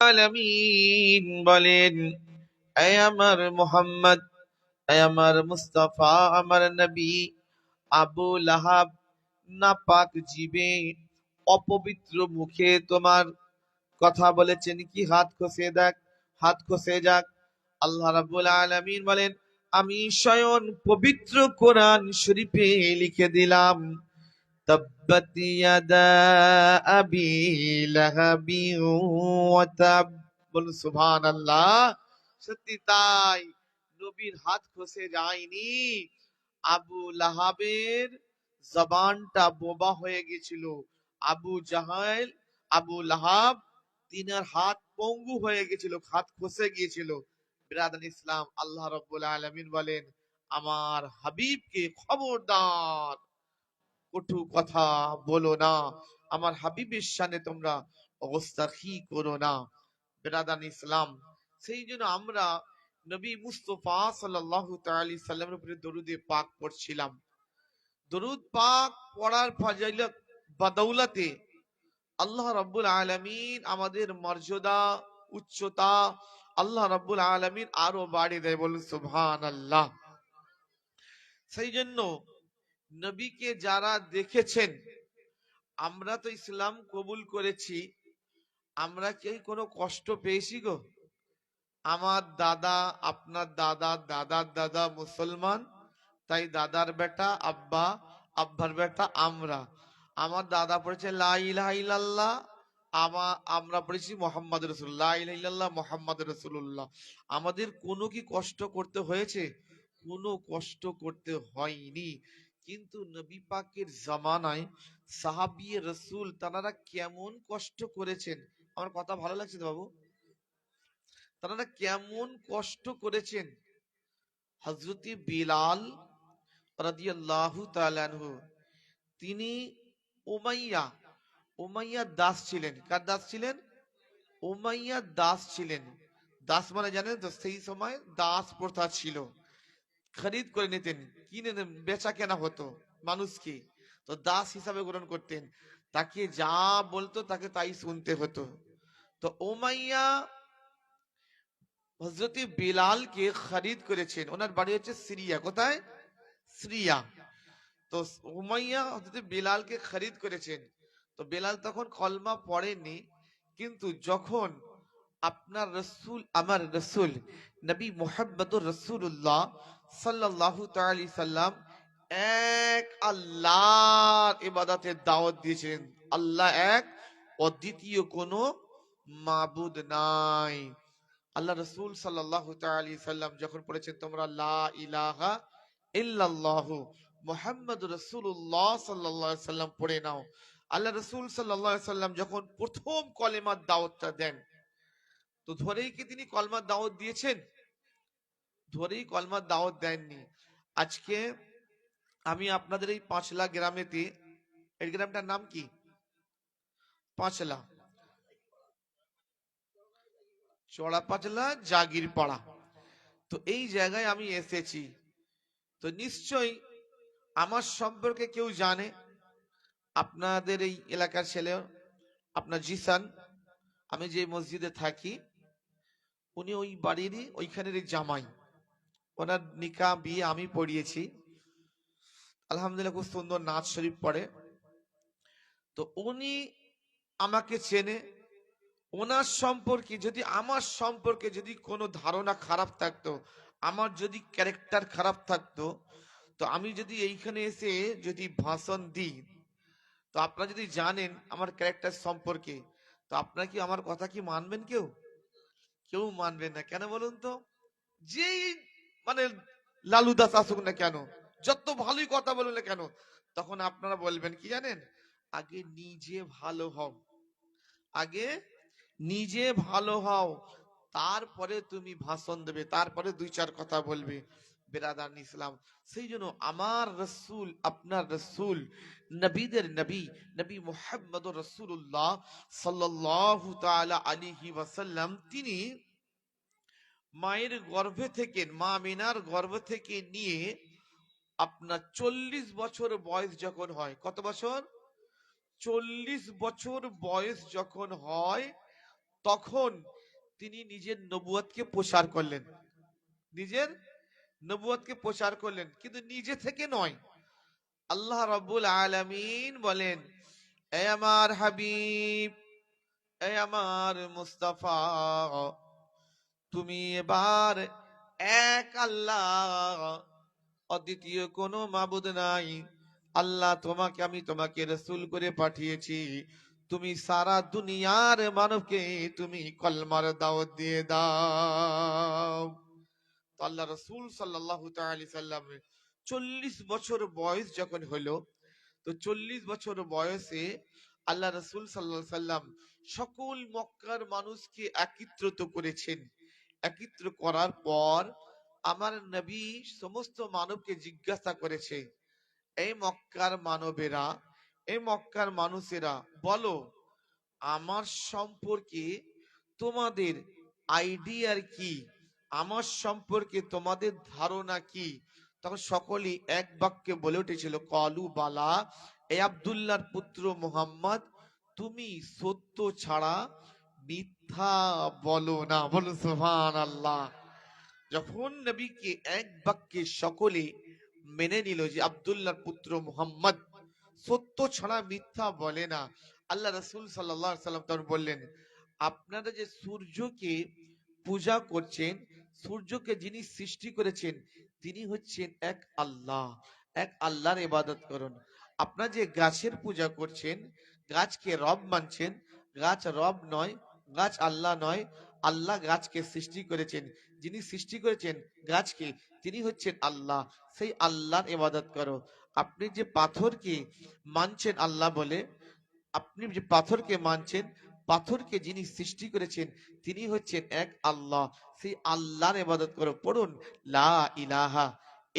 আলামিন বলেন, এ আমার মুহাম্মদ, এ আমার মুস্তাফা, আমার নবী, আবু লাহাব নাপাক জিবে অপবিত্র মুখে তোমার কথা বলেছেন কি? হাত খসে দেখ, হাত খসে যাক। আল্লাহ রাব্বুল আলামিন বলেন, আমি স্বয়ং পবিত্র কোরআন শরীফে লিখে দিলাম, তাব্বাত ইয়াদা আবি লাহাবি ওয়া তাব। বলুন সুবহানাল্লাহ। সত্যি তাই, নবীর হাত খসে যায়নি, আবু লাহাবের জবানটা বোবা হয়ে গেছিল। আবু জাহেল, আবু লাহাব, তিনার হাত পঙ্গু হয়ে গেছিল, হাত খসে গিয়েছিল। বিরাদান ইসলাম, আল্লাহ রাব্বুল আলামিন বলেন, আমার হাবিবকে খবরদার কটু কথা বলো না, আমার হাবিবের শানে তোমরা অবস্থাখি করো না। বিরাদান ইসলাম, সেই জন্য আমরা নবী মুস্তাফা সাল্লাল্লাহু তাআলা আলাইহি সাল্লামের উপরে দরুদে পাক পড়ছিলাম। দরুদ পাক পড়ার ফাজিলত বদৌলতে আল্লাহ রাব্বুল আলামিন আমাদের মর্যাদা, উচ্চতা আল্লাহ রাব্বুল আলামিন আরো বাড়িয়ে দেয়। বলুন সুবহানাল্লাহ। সেই জন্য নবীকে যারা দেখেছেন, আমরা তো ইসলাম কবুল করেছি, আমরা কি কোনো কষ্ট পেয়েছি গো? আমার দাদা, আপনার দাদা, দাদার দাদা মুসলমান, তাই দাদার বেটা আব্বা, আব্বার বেটা আমরা। আমার দাদা পড়েছে লা ইলাহা ইল্লাল্লাহ, আমরা পড়েছি মুহাম্মদ রাসূলুল্লাহ, লা ইলাহা ইল্লাল্লাহ মুহাম্মদ রাসূলুল্লাহ। আমাদের কোনো কি কষ্ট করতে হয়েছে? কোনো কষ্ট করতে হয়নি। কিন্তু নবী পাকের জামানায় সাহাবী রাসূল তারা কেমন কষ্ট করেছেন, আমার কথা ভালো লাগছে তো বাবু? তারা কেমন কষ্ট করেছেন। হযরত বিলাল রাদিয়াল্লাহু তাআলা আনহু, তিনি উমাইয়া, উমাইয়ার দাস ছিলেন। কার দাস ছিলেন? উমাইয়ার দাস ছিলেন। দাস মানে জানেন তো, সেই সময় দাস প্রথা ছিল, খরিদ করে নিতেন, কিনে বেচা কেনা হতো মানুষকে, তো দাস হিসাবে গ্রহণ করতেন। তাকে যা বলতো তাকে তাই শুনতে হতো। তো উমাইয়া হযরত বিলালকে খরিদ করেছেন। ওনার বাড়ি হচ্ছে সিরিয়া। কোথায়? সিরিয়া। তো উমাইয়া হযরত বিলালকে খরিদ করেছেন। তো বিলাল তখন কলমা পড়েনি, কিন্তু যখন আপনার রাসূল, আমার রাসূল নবী মুহাম্মদুর রাসূলুল্লাহ সাল্লাল্লাহু তাআলা আলাইহি সাল্লাম এক আল্লাহর ইবাদতের দাওয়াত দিয়েছেন, আল্লাহ এক, অদ্বিতীয় কোনো মাবুদ নাই। আল্লাহ রাসূল সাল্লাল্লাহু তাআলা আলাইহি সাল্লাম যখন পড়েছেন, তোমরা লা ইলাহা ইল্লাল্লাহু মুহাম্মাদুর রাসূলুল্লাহ সাল্লাল্লাহু আলাইহি সাল্লাম পড়ে নাও। আল্লাহ রাসূল সাল্লাল্লাহু আলাইহি সাল্লাম যখন প্রথম কলেমার দাওয়াতটা দেন, তো ধরেই কি তিনি কলমার দাওয়াত দিয়েছেন? ধরেই কলমার দাওয়াত দেননি। আজকে আমি আপনাদের এই পাঁচলা গ্রামেতে, এই গ্রামটার নাম কি? পাঁচলা, চড়া পাঁচলা, জাগির পাড়া। তো এই জায়গায় আমি এসেছি, তো নিশ্চয়ই আমার সম্পর্কে কেউ জানে। আপনাদের এই এলাকার ছেলে, আপনার জিসান, আমি যে মসজিদে থাকি, উনি ওই বাড়িরই ওইখানের জামাই। ওনার নিকাহ বিয়ে আমি পড়িয়েছি। আলহামদুলিল্লাহ, খুব সুন্দর নাচ শরীফ পড়ে। তো উনি আমাকে চেনে। ওনার সম্পর্কে যদি, আমার সম্পর্কে যদি কোনো ধারণা খারাপ থাকতো, আমার যদি ক্যারেক্টার খারাপ থাকতো, তো আমি যদি এইখানে এসে যদি ভাষণ দিই, তো আপনারা যদি জানেন আমার ক্যারেক্টার সম্পর্কে, তো আপনারা কি আমার কথা কি মানবেন? কেউ কেউ মানবেন না। কেন বলুন তো? যেই মানে লালু দাস আসুক না কেন, যত ভালোই কথা বলুন না কেন, তখন আপনারা বলবেন কি জানেন? আগে নিজে ভালো হও, আগে নিজে ভালো হও, তারপরে তুমি ভাষণ দেবে, তারপরে দুই চার কথা বলবে। বেরাদান ইসলাম, সেই জন্য আমার রসুল, আপনার রসুল, নবীদের নবী, নবী মুহাম্মদুর রাসূলুল্লাহ সাল্লাল্লাহু তাআলা আলাইহি ওয়াসাল্লাম, তিনি মায়ের গর্ভে থেকে, মা মিনার গর্ভ থেকে নিয়ে আপনার 40 বছর বয়স যখন হয়, কত বছর? 40 বছর বয়স যখন হয়, তখন তিনি নিজের নবুয়তকে প্রচার করলেন, নিজের নবুয়তকে প্রচার করলেন, কিন্তু নিজে থেকে নয়। আল্লাহ রাব্বুল আলামিন বলেন, এ আমার হাবিব, এ আমার মুস্তাফা, তুমি এবার এক আল্লাহ, অদ্বিতীয় কোনো মাবুদ নাই। আল্লাহ তোমাকে, আমি তোমাকে রাসূল করে পাঠিয়েছি, তুমি সারা দুনিয়ার মানবকে তুমি কলমার দাওয়াত দিয়ে দাও। তো আল্লাহ রাসূল সাল্লাল্লাহু তাআলা আলাইহি সাল্লাম 40 বছর বয়স যখন হলো, তো 40 বছর বয়সে আল্লাহ রাসূল সাল্লাল্লাহু আলাইহি সাল্লাম সকল মক্কার মানুষকে একত্রিত করেছেন। একত্র করার পর আমার নবী সমস্ত মানবকে জিজ্ঞাসা করেছে, এই মক্কার মানবেরা, এই মক্কার মানুষেরা, বলো আমার সম্পর্কে তোমাদের আইডিয়ার কি, আমার সম্পর্কে তোমাদের ধারণা কি? তখন সকলেই এক বাক্যে বলে উঠেছিল, কালু বালা, এ আব্দুল্লাহর পুত্র মুহাম্মদ, তুমি সত্য ছাড়া মিথ্যা বলো না। বলো সুবহানাল্লাহ। যখন নবীকে এক বাক্যে সকলে মেনে নিল যে আব্দুল্লাহর পুত্র মুহাম্মদ সত্য ছাড়া মিথ্যা বলে না, আল্লাহ রাসূল সাল্লাল্লাহু আলাইহি সাল্লাম তখন বললেন, আপনারা যে সূর্যকে পূজা করছেন, সূর্যকে যিনি সৃষ্টি করেছেন তিনি হচ্ছেন এক আল্লাহ, এক আল্লাহর ইবাদত করুন। আপনারা যে গাছের পূজা করছেন, গাছকে রব মানছেন, গাছ রব নয়, গাছ আল্লাহ নয়, আল্লাহ গাছকে সৃষ্টি করেছেন, যিনি সৃষ্টি করেছেন গাছকে তিনি হচ্ছেন আল্লাহ, সেই আল্লাহর ইবাদত করো। আপনি যে পাথরকে মানছেন আল্লাহ বলে, আপনি যে পাথরকে মানছেন, পাথরকে যিনি সৃষ্টি করেছেন তিনি হচ্ছেন এক আল্লাহ, সেই আল্লাহর ইবাদত করো। পড়ুন, লা ইলাহা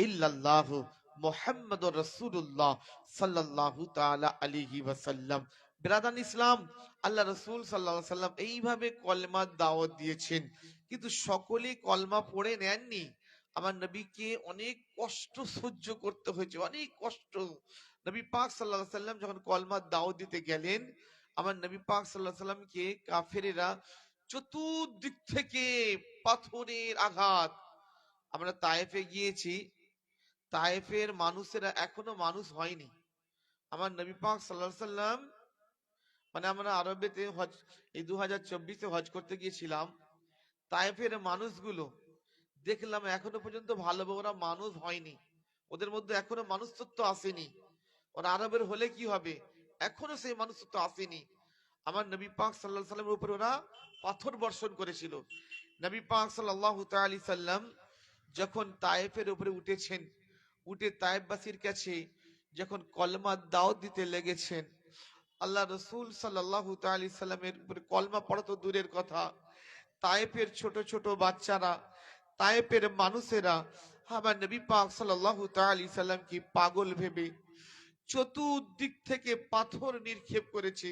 ইল্লাল্লাহু মুহাম্মাদুর রাসূলুল্লাহ সাল্লাল্লাহু তাআলা আলাইহি ওয়াসাল্লাম। বিরাদান ইসলাম, আল্লাহ রাসূল সাল্লাল্লাহু আলাইহি ওয়াসাল্লাম এইভাবে কলমার দাওয়াত দিয়েছেন, কিন্তু সকলেই কলমা পড়ে নেননি। আমার নবীকে অনেক কষ্ট সহ্য করতে হয়েছে, অনেক কষ্ট। নবী পাক সাল্লাল্লাহু আলাইহি সাল্লাম যখন কলমার দাওয়াত দিতে গেলেন, আমার নবী পাক সাল্লাল্লাহু আলাইহি সাল্লামকে কাফেরেরা চতুর্দিক থেকে পাথরের আঘাত। আমরা তায়েফে গিয়েছি, তায়েফের মানুষেরা এখনো মানুষ হয়নি। আমার নবী পাক সাল্লাল্লাহু আলাইহি সাল্লাম, মানে আমরা আরবেতে হজ, এই 2024-এ হজ করতে গিয়েছিলাম, তায়েফের মানুষগুলো দেখলাম এখনো পর্যন্ত ভালোভাবে ওরা মানুষ হয়নি, ওদের মধ্যে এখনো মানুষত্ব আসেনি। ওরা আরবের হলে কি হবে, এখনো সেই মানুষত্ব আসেনি। আমার নবী পাক সাল্লাল্লাহু আলাইহি সাল্লামের উপর ওরা পাথর বর্ষণ করেছিল। নবী পাক সাল্লাল্লাহু তাআলা আলাইহি সাল্লাম যখন তায়েফের উপরে উঠেছেন, উঠে তায়েফবাসীর কাছে যখন কলমার দাওয়াত দিতে লেগেছেন, আল্লাহ রাসূল সাল্লাল্লাহু তাআলা আলাইহি সাল্লামের উপরে কলমা পড়া তো দূরের কথা, তায়েফের ছোট ছোট বাচ্চারা, তায়েফের মানুষেরা আমার নবী পাক সাল্লাল্লাহু তাআলা আলাইহি সাল্লামকে পাগল ভেবে চতুর্দিক থেকে পাথর নিক্ষেপ করেছে,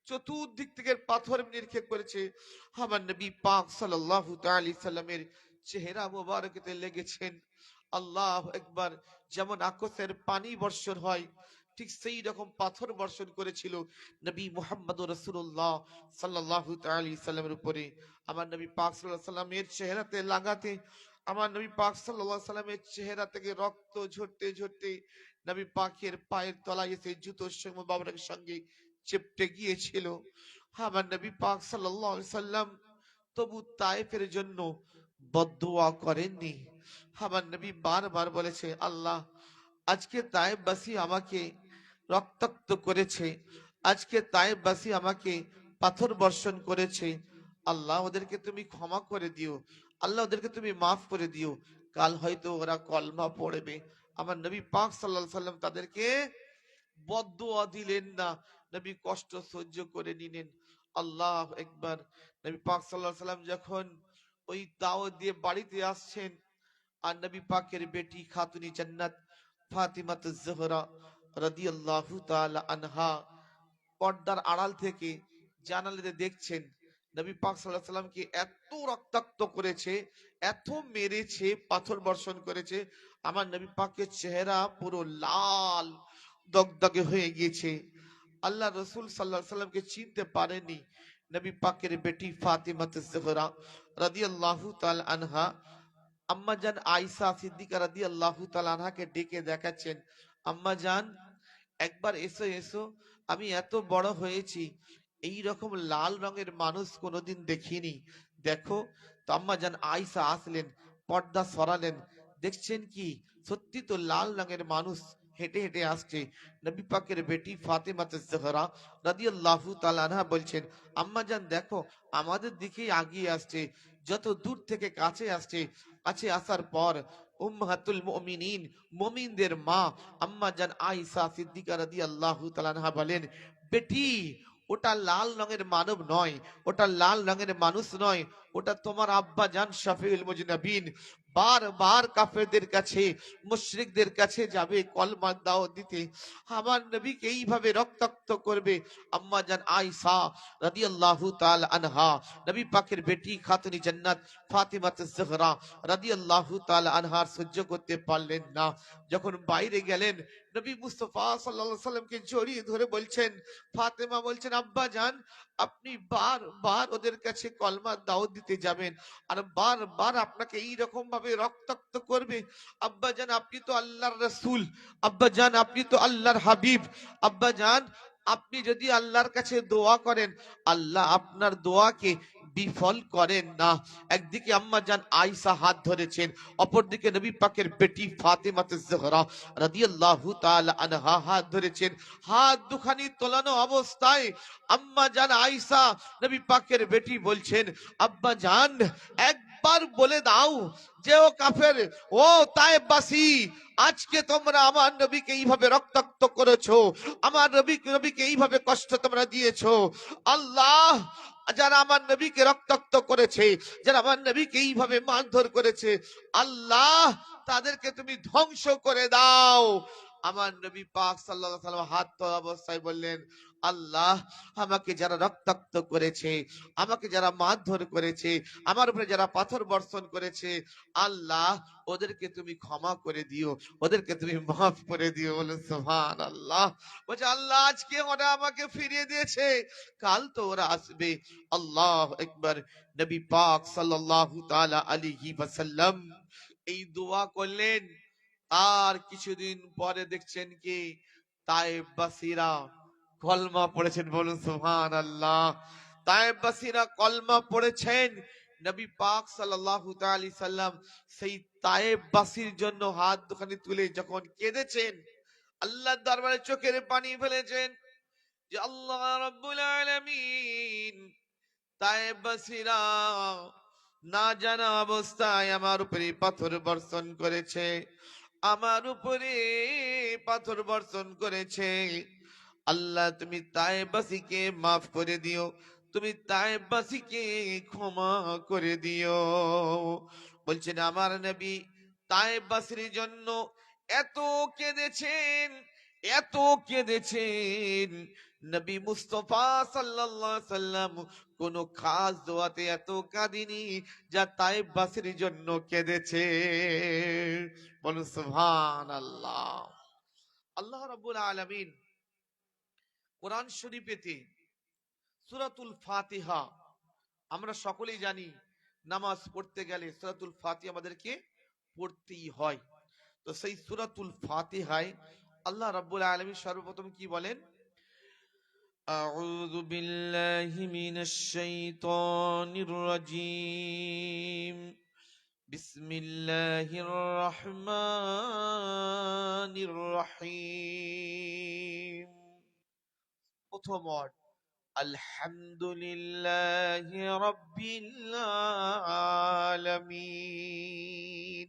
চতুর্দিক থেকে পাথর নিক্ষেপ করেছে। আমার নবী পাক সাল্লাল্লাহু তাআলা আলাইহি সাল্লামের চেহারা মোবারকতে লেগেছেন। আল্লাহু আকবার। যেমন আকাশের পানি বর্ষণ হয়, ঠিক সেই রকম পাথর বর্ষণ করেছিল নবী মুহাম্মদুর রাসূলুল্লাহ সাল্লাল্লাহু তাআলা আলাইহি সাল্লামের উপরে। আমার নবী পাক সাল্লাল্লাহু আলাইহি সাল্লামের চেহারাতে লাগাতে আমার নবী পাক সাল্লাল্লাহু আলাইহি সাল্লামের চেহারা থেকে রক্ত ঝরতে ঝরতে নবী পাকের পায়ের তলায় এসে জুতোর সঙ্গে মোবারকের সঙ্গে চেপটে গিয়েছিল। আমার নবী পাক সাল্লাল্লাহু আলাইহি সাল্লাম তবু তায়েফের জন্য বদদুয়া করেননি। আমার নবী বারবার বলেছে, আল্লাহ আজকে তায়েফবাসী আমাকে রক্তাক্ত করেছে, আজকে তায়েফবাসী আমাকে পাথর বর্ষণ করেছে, আল্লাহ ওদেরকে তুমি ক্ষমা করে দিও, আল্লাহ ওদেরকে তুমি মাফ করে দিও, কাল হয়তো ওরা কলমা পড়বে। আমার নবী পাক সাল্লাল্লাহু আলাইহি সাল্লাম তাদেরকে বদদুয়া দিলেন না, নবী কষ্ট সহ্য করে নিলেন। আল্লাহ একবার। নবী পাক সাল্লাল্লাহু আলাইহি সাল্লাম যখন ওই দাওয়াত দিয়ে বাড়িতে আসছেন, আর নবী পাকের বেটি খাতুনি জান্নাত ফাতিমাতুজ জোহরা রাদিয়াল্লাহু তাআলা আনহা পর্দার আড়াল থেকে জানালাতে দেখছেন নবী পাক সাল্লাল্লাহু আলাইহি সাল্লামকে এত রক্তাক্ত করেছে, এত মেরেছে, পাথর বর্ষণ করেছে, আমার নবী পাকের চেহারা পুরো লাল দগদগে হয়ে গিয়েছে। আল্লাহ রাসূল সাল্লাল্লাহু আলাইহি সাল্লামকে চিনতে পারেনি। নবী পাকের বেটি ফাতিমা ज़हरा রাদিয়াল্লাহু তাআলা আনহা আম্মা জান আয়েশা সিদ্দিকা রাদিয়াল্লাহু তাআলা আনহাকে ডেকে দেখাচ্ছেন, আম্মা জান একবার এসো এসো, আমি এত বড় হয়েছি, এই রকম লাল রঙের মানুষ কোনোদিন দেখিনি, দেখো। তো আম্মা জান আয়েশা আসলেন, পর্দা সরালেন, দেখছেন কি সত্যি তো লাল রঙের মানুষ হেঁটে হেঁটে আসছে। নবী পাকের বেটি ফাতেমা ज़हरा রাদিয়াল্লাহু তাআলা আনহা বলছেন, আম্মা জান দেখো আমাদের দিকেই আগিয়ে আসছে, যত দূর থেকে কাছে আসছে, কাছে আসার পর উম্মাহাতুল মুমিনিন, মুমিনদের মা আম্মা জান আয়েশা সিদ্দিকা রাদিয়াল্লাহু তাআলা আনহা বলেন, বেটি ওটা লাল রঙের মানব নয়, ওটা লাল রঙের মানুষ নয়, ওটা তোমার আব্বা জান শফিউল মুজনবিন। বারবার কাফেরদের কাছে, মুশরিকদের কাছে যাবে কলমা দাও দিতে, আমার নবীকে এইভাবে রক্তাক্ত করবে। আম্মা জান আয়েশা রাদিয়াল্লাহু তাআলা আনহা, নবী পাকের বেটি খাতুনি জান্নাত ফাতিমা ज़हरा রাদিয়াল্লাহু তাআলা আনহার সহ্য করতে পারলেন না। যখন বাইরে গেলেন, নবী মুস্তাফা সাল্লাল্লাহু আলাইহি সাল্লামকে জড়িয়ে ধরে বলছেন, ফাতেমা বলছেন, আব্বা জান আপনি বারবার ওদের কাছে কলমা দাওয়াত দিতে যাবেন আর বারবার আপনাকে এই রকম ভাবে রক্তাক্ত করবে। আব্বা জান আপনি তো আল্লাহর রাসূল, আব্বা জান আপনি তো আল্লাহর হাবিব, আব্বা জান আপনি যদি আল্লাহর কাছে দোয়া করেন, আল্লাহ আপনার দোয়াকে বিফল করেন না। একদিকে আম্মা জান আয়েশা হাত ধরেছেন, অপরদিকে নবী পাকের বেটি ফাতেমা ज़हरा রাদিয়াল্লাহু তাআলা আনহা হাত ধরেছেন। হাত দুখানি তোলানো অবস্থায় আম্মা জান আয়েশা নবী পাকের বেটি বলছেন, আব্বা জান একবার বলে দাও যে ও কাফের, ও তায়েববাসী, আজকে তোমরা আমার নবীকে এইভাবে রক্তাক্ত করেছো, আমার নবীকে এইভাবে কষ্ট তোমরা দিয়েছো, আল্লাহ যারা আমার নবীকে রক্তাক্ত করেছে, যারা আমার নবীকে এইভাবে মারধর করেছে, আল্লাহ তাদেরকে তুমি ধ্বংস করে দাও। আমার নবী পাক সাল্লাল্লাহু আলাইহি ওয়াসাল্লাম হাত তোলা অবস্থায় বললেন, আল্লাহ আমাকে যারা রক্তাক্ত করেছে, আমাকে যারা মারধর করেছে, আমার উপরে যারা পাথর বর্ষণ করেছে, আল্লাহ ওদেরকে তুমি ক্ষমা করে দিও, ওদেরকে তুমি মাফ করে দিও। বলুন সুবহানাল্লাহ। বলছে আল্লাহ আজকে ওরা আমাকে ফিরিয়ে দিয়েছে, কাল তো ওরা আসবে। আল্লাহ আকবার। নবী পাক সাল্লাল্লাহু তাআলা আলাইহি ওয়াসাল্লাম এই দোয়া করলেন। আর কিছুদিন পরে দেখছেন কি তায়েববাসীরা কলমা পড়েছেন। বলুন সুবহানাল্লাহ। তায়েববাসীরা কলমা পড়েছেন। নবী পাক সাল্লাল্লাহু তাআলা আলাইহি সাল্লাম সেই তায়েববাসীর জন্য হাত দুখানি তুলে যখন কেঁদেছেন, আল্লাহর দরবারে চোখের পানি ফেলেছেন যে আল্লাহ রাব্বুল আলামিন, তায়েববাসীরা না জানা অবস্থায় আমার উপরে পাথর বর্ষণ করেছে, আমার উপরে পাথর বর্ষণ করেছে, আল্লাহ তুমি তায়েববাসীকে মাফ করে দিও, তুমি তায়েববাসীকে ক্ষমা করে দিও। বলছেন আমার নবী তায়েববাসীর জন্য এত কেঁদেছেন, এত কেঁদেছেন, নবী মুস্তাফা সাল্লাল্লাহু আলাইহি সাল্লাম কোন খাস দোয়াতে এত কাঁদিনি যা তায়েববাসীর জন্য কেঁদেছে। বলুন সুবহানাল্লাহ। আল্লাহ রাব্বুল আলামিন কোরআন শরীফেতে সূরাতুল ফাতিহা, আমরা সকলেই জানি নামাজ পড়তে গেলে সূরাতুল ফাতিহা আমাদেরকে পড়তেই হয়। তো সেই সূরাতুল ফাতিহায় আল্লাহ রাব্বুল আলামিন সর্বপ্রথম কি বলেন, আউযু বিল্লাহি মিনাশ শাইতানির রাজীম, বিসমিল্লাহির রহমানির রহিম। প্রথম ওয়ার্ড আলহামদুলিল্লাহি রাব্বিল আলামিন।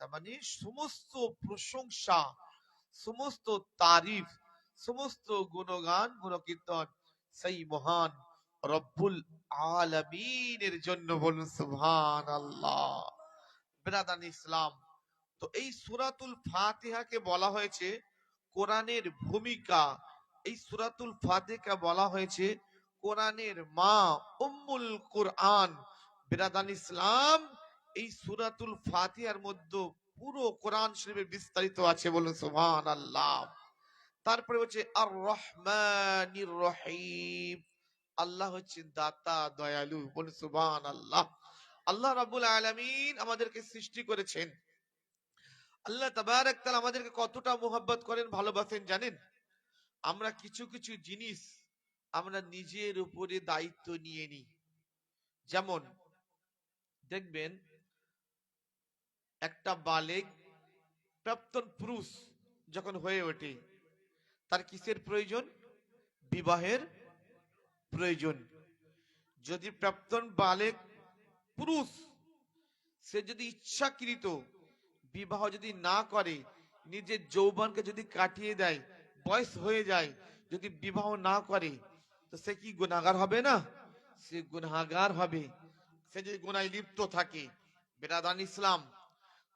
তার মানে সমস্ত প্রশংসা, সমস্ত তারিফ, সমস্ত গুণগান গুণকীর্তন সেই মহান রব্বুল আলামিনের জন্য। বলুন সুবহানাল্লাহ। বিরাদান ইসলাম, তো এই সূরাতুল ফাতিহাকে বলা হয়েছে কোরআনের ভূমিকা, এই সূরাতুল ফাতিহা বলা হয়েছে কোরআনের মা, উম্মুল কোরআন। বিরাদান ইসলাম, এই সূরাতুল ফাতিহার মধ্যে পুরো কোরআন শরীফের বিস্তারিত আছে। বলুন সুবহানাল্লাহ। তারপরে হচ্ছে আর রহমানির রহিম, আল্লাহ হচ্ছেন দাতা, দয়ালু। বলুন সুবহানাল্লাহ। আল্লাহ রাব্বুল আলামিন আমাদেরকে সৃষ্টি করেছেন। আল্লাহ তাবারাক তাআলা আমাদেরকে কতটা মোহাব্বত করেন, ভালোবাসেন জানেন? আমরা কিছু কিছু জিনিস আমরা নিজের উপরে দায়িত্ব নিয়ে নিই। যেমন দেখবেন একটা বালেগ প্রাক্তন পুরুষ যখন হয়ে ওঠে, তার কিসের প্রয়োজন? বিবাহের প্রয়োজন। যদি প্রাক্তন বালেগ পুরুষ সে যদি ইচ্ছাকৃত বিবাহ যদি না করে, নিজের যৌবনকে যদি কাটিয়ে দেয়, বয়স হয়ে যায়, যদি বিবাহ না করে, তো সে কি গুনাহগার হবে না? সে গুনাহগার হবে। সে যদি গুনাহে লিপ্ত থাকে। বেরাদান ইসলাম,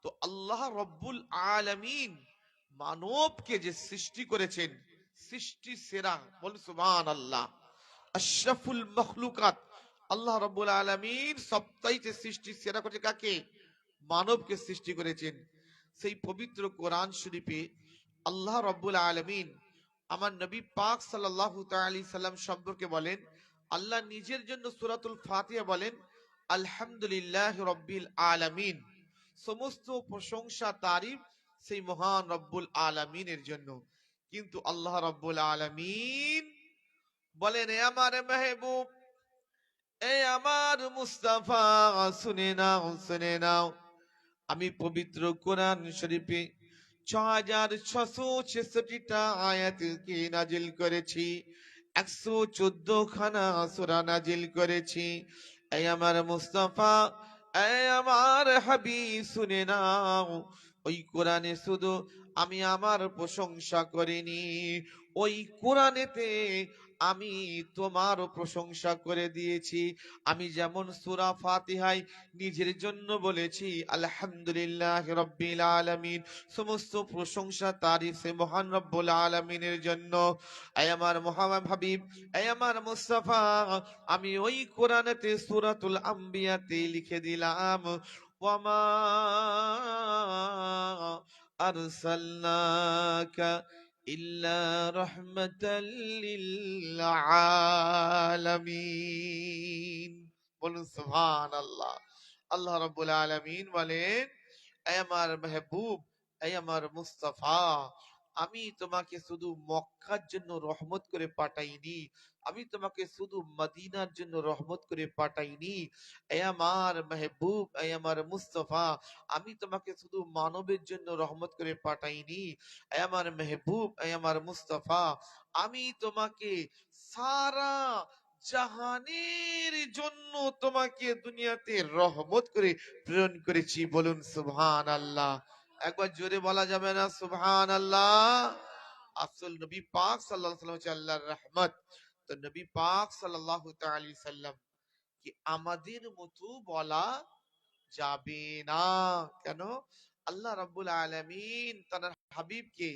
তো আল্লাহ রব্বুল আলামিন মানবকে যে সৃষ্টি করেছেন, সৃষ্টি সেরা, বল সুবহানাল্লাহ, আশরাফুল মখলুকাত, আল্লাহ রাব্বুল আলামিন সবচাইতে সৃষ্টি সেরা করেছে কাকে? মানবকে সৃষ্টি করেছেন। সেই পবিত্র কোরআন শরীফে আল্লাহ রাব্বুল আলামিন আমার নবী পাক সাল্লাল্লাহু তাআলা আলাইহি সাল্লাম সম্পর্কে বলেন, আল্লাহ নিজের জন্য সূরাতুল ফাতিহা বলেন, আলহামদুলিল্লাহি রাব্বিল আলামিন। সমস্ত প্রশংসা তারিফ সেই মহান রব্বুল আলামিনের জন্য। কিন্তু আল্লাহ রাব্বুল আলামিন বলেন, এ আমার মেহবুব, এ আমার মুস্তাফা, শুনে নাও, আমি পবিত্র কোরআন শরীফে ৬,৬৬৬টা আয়াতকে নাজিল করেছি, ১১৪ খানা সূরা নাজিল করেছি। এই আমার মুস্তাফা, এই আমার হাবিব, শুনে নাও, ওই কোরআনে শুধু আমি আমার প্রশংসা করিনি, ওই কোরআনেতে আমি তোমারও প্রশংসা করে দিয়েছি। আমি যেমন সূরা ফাতিহায় নিজের জন্য বলেছি আলহামদুলিল্লাহ রাব্বিল আলামিন, সমস্ত প্রশংসা তারিফ সে মহান রব্বুল আলামিনের জন্য। আয় আমার মুহাম্মদ হাবিব, আয় আমার মুস্তাফা, আমি ওই কোরআনেতে সূরাতুল আম্বিয়াতে লিখে দিলাম, ওয়ামা আরসালনাকা ইল্লা রাহমাতাল লিল আলামিন। বলুন সুবহানাল্লাহ। আল্লাহ রাব্বুল আলামিন বলেন, এ আমার মেহবুব, এ আমার মুস্তাফা, আমি তোমাকে শুধু মক্কার জন্য রহমত করে পাঠাইনি, আমি তোমাকে শুধু মদিনার জন্য রহমত করে পাঠাইনি। এ আমার মেহবুব, এ আমার মুস্তাফা, আমি তোমাকে শুধু মানবের জন্য রহমত করে পাঠাইনি। এ আমার মেহবুব, এ আমার মুস্তাফা, আমি তোমাকে সারা জাহানের জন্য তোমাকে দুনিয়াতে রহমত করে প্রেরণ করেছি। বলুন সুবহানাল্লাহ। একবার জোরে বলা যাবে না সুবহানাল্লাহ? আসল নবী পাক সাল্লাল্লাহু আলাইহি ওয়াসাল্লাম হচ্ছে আল্লাহর রহমত। তো নবী পাক সাল্লাল্লাহু তাআলা আলাইহি সাল্লাম কি আমাদের মতো বলা যাবে না। কেন? আল্লাহ রাব্বুল আলামিন তার হাবিবকে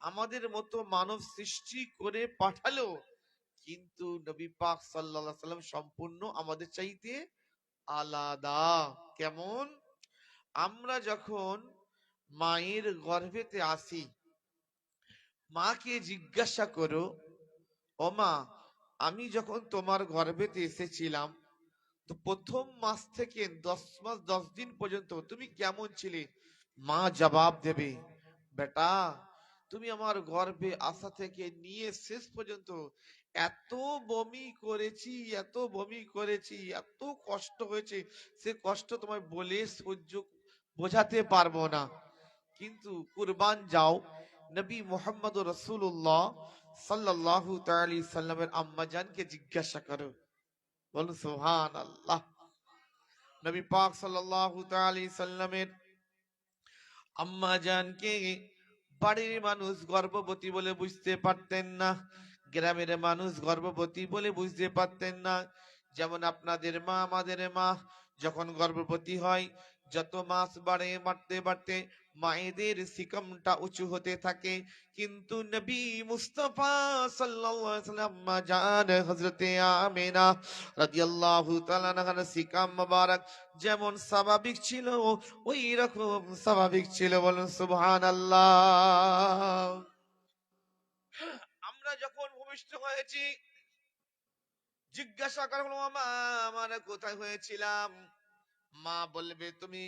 আমাদের মতো মানব সৃষ্টি করে পাঠালো, কিন্তু নবী পাক সাল্লাল্লাহু আলাইহি সাল্লাম সম্পূর্ণ আমাদের চাইতে আলাদা। কেমন? আমরা যখন মায়ের গর্ভেতে আসি, মাকে জিজ্ঞাসা করো, ও মা, আমি যখন তোমার গর্ভেতে এসেছিলাম, তো প্রথম মাস থেকে 10 মাস 10 দিন পর্যন্ত তুমি কেমন ছিলে? মা জবাব দেবে, বেটা, তুমি আমার গর্ভে আসা থেকে নিয়ে শেষ পর্যন্ত এত বমি করেছি, এত বমি করেছি, এত কষ্ট হয়েছে, সে কষ্ট তোমায় বলে সহ্য বোঝাতে পারবো না। কিন্তু কুরবান যাও, নবী মুহাম্মদ রাসূলুল্লাহ সাল্লাল্লাহু তাআলা আলাইহি সাল্লামের আম্মা জানকে জিজ্ঞাসা করো। বলুন সুবহানাল্লাহ। নবী পাক সাল্লাল্লাহু তাআলা আলাইহি সাল্লামের আম্মা জানকে বাড়ির মানুষ গর্ভবতী বলে বুঝতে পারতেন না, গ্রামের মানুষ গর্ভবতী বলে বুঝতে পারতেন না। যেমন আপনাদের মা, আমাদের মা যখন গর্ভবতী হয়, যত মাস বাড়তে বাড়তে মায়েদের সিকমটা উঁচু হতে থাকে, কিন্তু নবী মুস্তাফা সাল্লাল্লাহু আলাইহি ওয়াসাল্লাম আম্মা জান হযরতে আমিনা রাদিয়াল্লাহু তাআলা আনহার সিকাম মোবারক যেমন স্বাভাবিক ছিল, ওই রকম স্বাভাবিক ছিল। বলুন সুবহানাল্লাহ। আমরা যখন ভূমিষ্ঠ হয়েছি, জিজ্ঞাসা করা হলো, মা আমার কোথায় হয়েছিলাম? মা বলবে, তুমি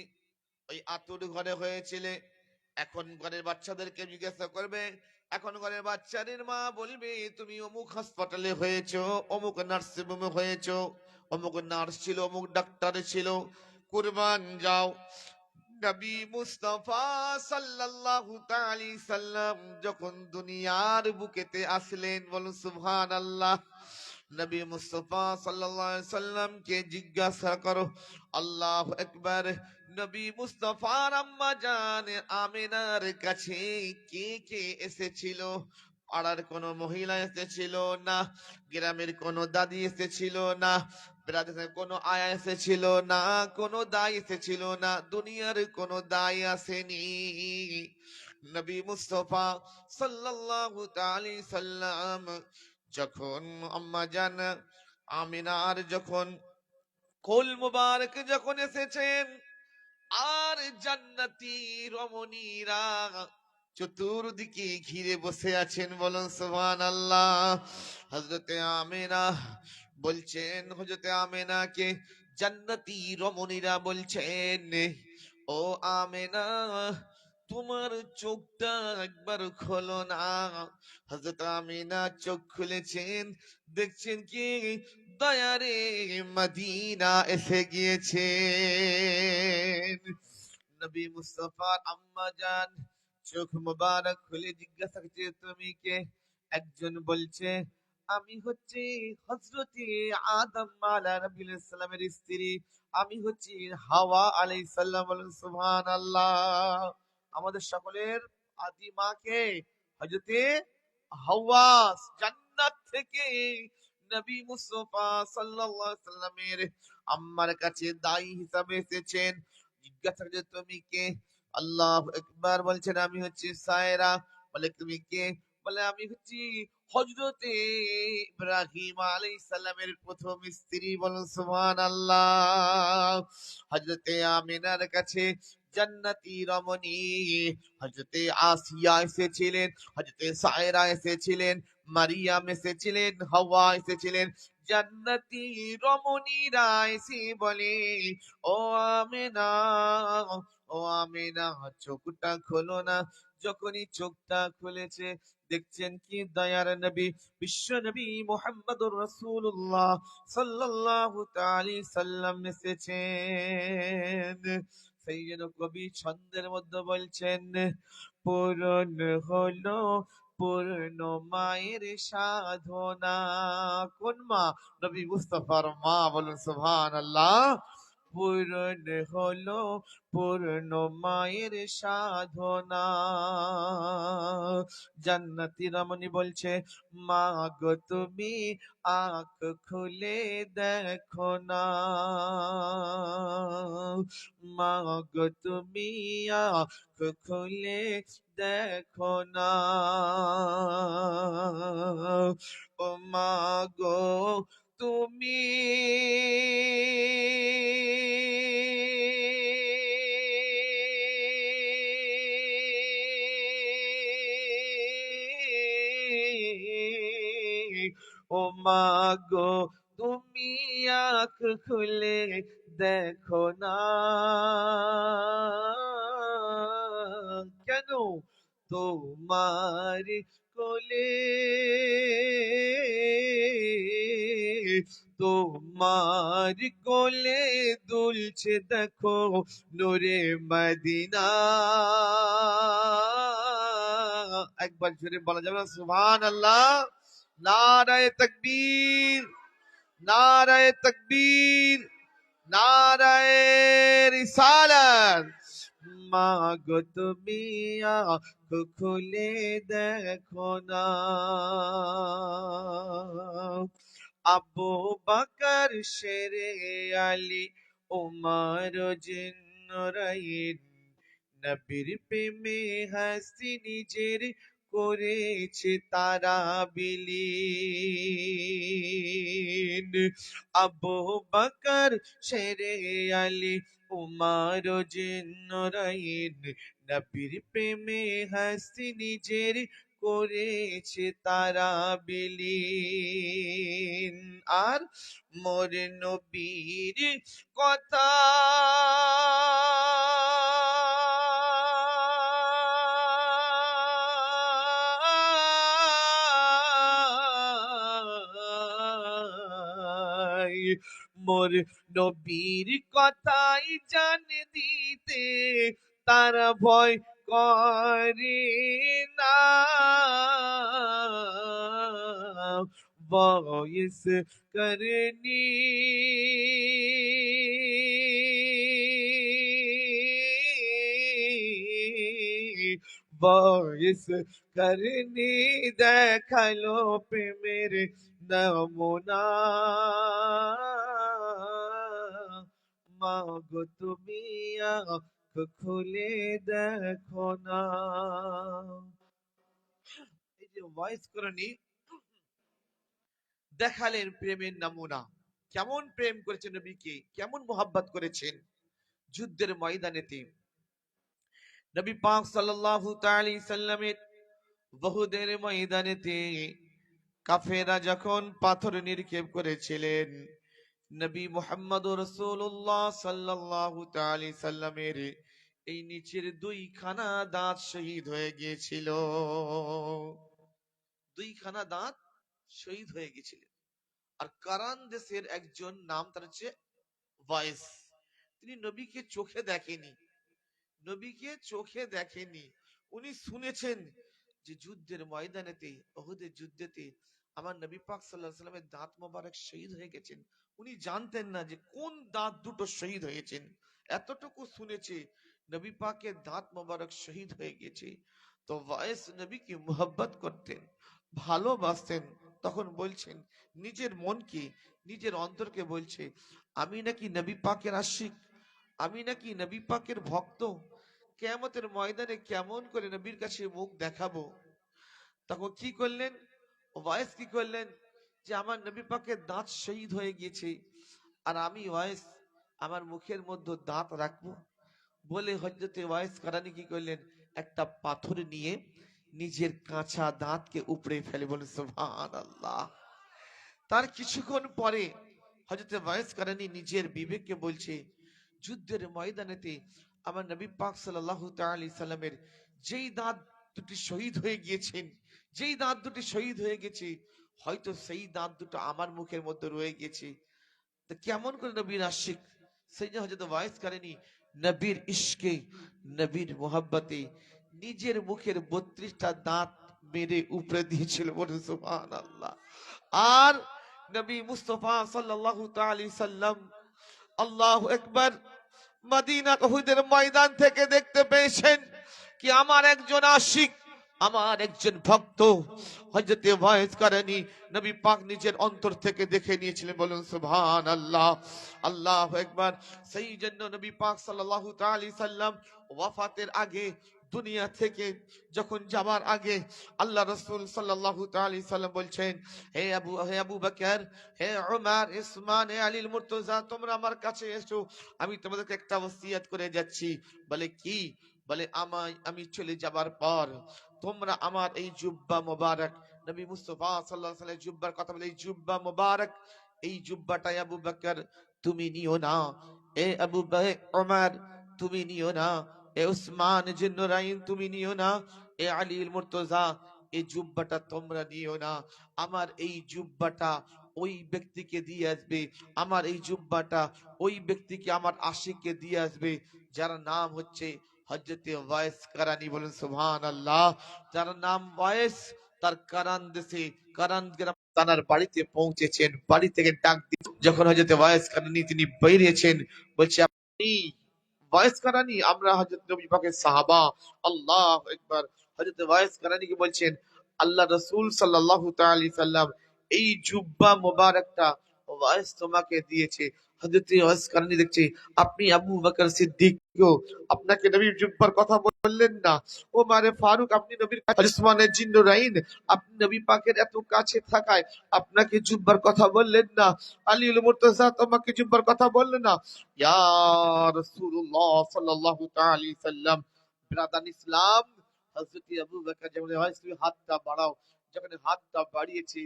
ওই আতুর ঘরে হয়েছিলে। এখন ঘরের বাচ্চাদেরকে জিজ্ঞাসা করবে, এখন ঘরের বাচ্চাদের মা বলবে, তুমি অমুক হাসপাতালে হয়েছো, অমুক নার্সিং হোমে হয়েছো, অমুক নার্স ছিল, অমুক ডাক্তার ছিল। কুরবান যাও। নবী মুস্তাফা সাল্লাল্লাহু তাআলা সাল্লাম যখন দুনিয়ার বুকেতে আসলেন, বলুন সুবহানাল্লাহ। নবী মুস্তাফা সাল্লাল্লাহু আলাইহি সাল্লামকে জিজ্ঞাসা করো, আল্লাহু আকবার, নবী মুস্তাফার আম্মা জান আমিনার কাছে কে কে এসেছিল? পাড়ার কোন মহিলা এসেছিল না, গ্রামের কোন দাদি এসেছিল না, ব্রাদারের কোন আয়া এসেছিল না, কোন দায় এসেছিল না, দুনিয়ার কোন দায় আসেনি। নবী মুস্তাফা সাল্লাল্লাহু তাআলা সাল্লাম যখন আম্মা জান আমিনার যখন কোল মুবারক যখন এসেছেন, আর জান্নাতি রমণীরা চতুর্দিকে ঘিরে বসে আছেন, বলুন সুবহানাল্লাহ। হযরতে আমিনা বলছেন, হযরতে আমিনাকে জান্নাতি রমণীরা বলছেন, ও আমিনা, তোমার চোখটা একবার খোলো না। হযরত আমিনা চোখ খুলেছেন, দেখছেন কি দয়ারে মদিনা এসে গিয়েছেন। নবী মুস্তাফার আম্মা জান চোখ মুবারক খুলে জিজ্ঞাসা করছে, তুমি কে? একজন বলছে, আমি হচ্ছি হযরতে আদম আলাইহিস সালামের স্ত্রী, আমি হচ্ছি হাওয়া আলাইহিস সালাম। বলেন সুবহানাল্লাহ। আমাদের সকলের আদি মা কে? হযরতে হাওয়া। জান্নাত থেকে নবী মুস্তাফা সাল্লাল্লাহু আলাইহি সাল্লামের আম্মার কাছে দায়ী হিসাবে এসেছেন। জিজ্ঞাসা করছে, তুমি কে? আল্লাহু আকবার। বলছেন, আমি হচ্ছি সায়রা। বলে, তুমি কে? বলে, আমি হচ্ছি হযরতে ইব্রাহিম আলাইহিস সালামের প্রথম স্ত্রী। বলুন সুবহানাল্লাহ। হযরতে আমিনার কাছে জান্নাতি রমণী হযরতে আসিয়া এসেছিলেন, হযরতে সায়রা এসেছিলেন, মারিয়াম এসেছিলেন, হাওয়া এসেছিলেন। জান্নাতি রমণীরা এসে বলে, ও আমিনা, ও আমিনা, চোখটা খোলো না। যখনই চোখটা খুলেছে, দেখছেন কি দয়ার নবী, বিশ্ব নবী মুহাম্মদুর রাসূলুল্লাহ সাল্লাল্লাহু তাআলা সাল্লাম এসেছেন। সেই জন্য কবি ছন্দের মধ্যে বলছেন, পূরণ হলো পূর্ণ মায়ের সাধনা। কোন মা? নবী মুস্তাফার মা। বলুন সুবহানাল্লাহ। পূরণ হলো পূর্ণ মায়ের সাধনা। জান্নাতি রমণী বলছে, মা গো তুমি আঁখ খুলে দেখো না, মা গো তুমি আঁখ খুলে দেখো না, ও মা গো তুমি ও মা গো তুমি আঁখ খুলে দেখো না। কেন? তোমার কোলে, তোমার কোলে দুলছে দেখো নূরে মদিনা। একবার জোরে বলা যাবে না সুবহানাল্লাহ? নারায়ে তাকবীর, নারায়ে তাকবীর, নারায়ে রিসালাত। মা গো তুমি আঁখ খুলে দেখো না। আবু বকর শেরে আলী উমর জিন্নুরাইন নবীর প্রেমে হাসি নিজের করেছে তারা বিলীন। আবু বকর শেরে আলী উমর জিন্নুরাইন নবীর প্রেমে হাসি নিজের করেছে তারা বিলীন। আর মোর নবীর কথা মোর নবীর কথাই জান দিতে তারা ভয় করে না। বয়স করনি বয়স করনি দেখালো প্রেমের নমুনা। মাগো তুমি আঁখ খুলে দেখো না। এই যে ভয়েস করনি দেখালেন প্রেমের নমুনা। কেমন প্রেম করেছেন নবীকে, কেমন মোহাব্বত করেছেন। যুদ্ধের ময়দানেতে নবী পাক সাল্লাল্লাহু তাআলা আলাইহি সাল্লামের বহুদের ময়দানেতে কাফেররা যখন পাথর নিক্ষেপ করেছিলেন, নবী মুহাম্মদুর রাসূলুল্লাহ সাল্লাল্লাহু তাআলা আলাইহি সাল্লামের এই নিচের দুইখানা দাঁত শহীদ হয়ে গিয়েছিল। দুইখানা দাঁত শহীদ হয়ে গিয়েছিলেন। আর কারান দেশের একজন নাম তার হচ্ছে ওয়াইস। তিনি নবীকে চোখে দেখেনি, নবীকে চোখে দেখেনি। উনি শুনেছেন যে যুদ্ধের ময়দানেতে, উহুদের যুদ্ধেতে আমার নবী পাক সাল্লাল্লাহু আলাইহি সাল্লামের দাঁত মোবারক শহীদ হয়ে গেছেন। উনি জানতেন না যে কোন দাঁত দুটো শহীদ হয়েছেন। এতটুকু শুনেছে নবী পাকের দাঁত মোবারক শহীদ হয়ে গেছে। তো ওয়াইস নবীকে মুহাব্বত করতেন, ভালোবাসতেন। তখন বলছেন নিজের মনকে, নিজের অন্তরকে বলছে, আমি নাকি নবী পাকের আশিক, আমি নাকি নবী পাকের ভক্ত। কিয়ামতের ময়দানে কেমন করে নবীর কাছে মুখ দেখাবো। তখন কি করলেন ওয়াইস, কি করলেন যে আমার নবী পাকের দাঁত শহীদ হয়ে গিয়েছে, আর আমি ওয়াইস আমার মুখের মধ্যে দাঁত রাখবো বলে হযরতে ওয়াইস কারানী কি করলেন, একটা পাথর নিয়ে নিজের কাঁচা দাঁতকে উপড়ে ফেলে। বলে সুবহানাল্লাহ। তার কিছুক্ষণ পরে হযরতে ওয়াইস কারানী নিজের বিবেককে বলছে, যুদ্ধের ময়দানেতে আমার নবী পাক সাল্লাল্লাহু তাআলা আলাইহি সাল্লামের যেই দাঁত দুটি শহীদ হয়ে গিয়েছেন, যেই দাঁত দুটি শহীদ হয়ে গেছে, হয়তো সেই দাঁত দুটো আমার মুখের মধ্যে রয়ে গেছে। তো কেমন করে নবীর আশিক, সেই যে হযরত ওয়াইস কারিনী নবীর ইশকে, নবীর মোহাব্বতে নিজের মুখের 32টা দাঁত মেরে উপরে দিয়েছিল। বলে সুবহানাল্লাহ। আর নবী মুস্তাফা সাল্লাল্লাহু তাআলা আলাইহি সাল্লাম আল্লাহু আকবার মদিনা উহুদের ময়দান থেকে দেখতে পেয়েছেন কি আমার একজন আশিক, আমার একজন ভক্ত হযরতে ওয়াইস কারনী নবী পাক নিজের অন্তর থেকে দেখে নিয়েছিলেন। বলুন সুবহানাল্লাহ, আল্লাহু আকবার। সেই জন্য নবী পাক সাল্লাল্লাহু তাআলা আলাইহি সাল্লাম ওয়াফাতের আগে, দুনিয়া থেকে যখন যাবার আগে আল্লাহ রাসূল সাল্লাল্লাহু তাআলা আলাইহি সাল্লাম বলছেন, হে আবু বকর, হে উমর, উসমান, হে আলীল মুর্তজা, তোমরা আমার কাছে এসো, আমি তোমাদেরকে একটা ওসিয়ত করে যাচ্ছি। বলে কি? বলে আমি চলে যাবার পর তোমরা আমার এই জুব্বা মোবারক, নবী মুস্তাফা সাল্লাল্লাহু আলাইহি ওয়াসাল্লাম জুব্বার কথা বলে, এই জুব্বা মোবারক, এই জুব্বাটা আবু বকর তুমি নিও না, এ আবু উমর তুমি নিও না, এ উসমান জিন্নুরাইন তুমি নিও না, এ আলীল মুর্তজা এই জুব্বাটা তোমরা নিও না। আমার এই জুব্বাটা ওই ব্যক্তিকে দিয়ে আসবে, আমার এই জুব্বাটা ওই ব্যক্তিকে, আমার আশিককে দিয়ে আসবে যার নাম হচ্ছে হযরতে ওয়াইস কারানী। বলেন সুবহানাল্লাহ। যার নাম ওয়াইস, তার কারান দেশে, কারান গ্রাম তানার বাড়িতে পৌঁছেছেন। বাড়ি থেকে ডাক দিয়ে যখন হযরতে ওয়াইস কারানী তিনি বেরিয়েছেন, বলছে আপনি ওয়াইস কারানী? আমরা হযরত নবী পাকের সাহাবা। আল্লাহু আকবার। হযরত ওয়াইস কারানীকে বলছেন আল্লাহ রাসূল সাল্লাল্লাহু তাআলা আলাইহি সাল্লাম এই জুব্বা মোবারকটা ওয়াইস তোমাকে দিয়েছে। হযরত ওয়াইস কারণী দেখছে আপনি আবু বকর সিদ্দিক, আপনাকে নবীর জুব্বার কথা বললেন না। ওমরে ফারুক, আপনি নবীর কাছে, উসমানের জিন্নুরাইন, আপনি নবী পাকের এত কাছে থাকায় আপনাকে জুব্বার কথা বললেন না। আলীউল মুর্তজা তোমাকে জুব্বার কথা বললেন না। ইয়া রাসূলুল্লাহ সাল্লাল্লাহু তাআলা আলাইহি সাল্লাম। ব্রাদার ইসলাম, হযরত আবু বকর যেমন, ওয়াইস তুমি হাতটা বাড়াও, যখন হাতটা বাড়িয়েছে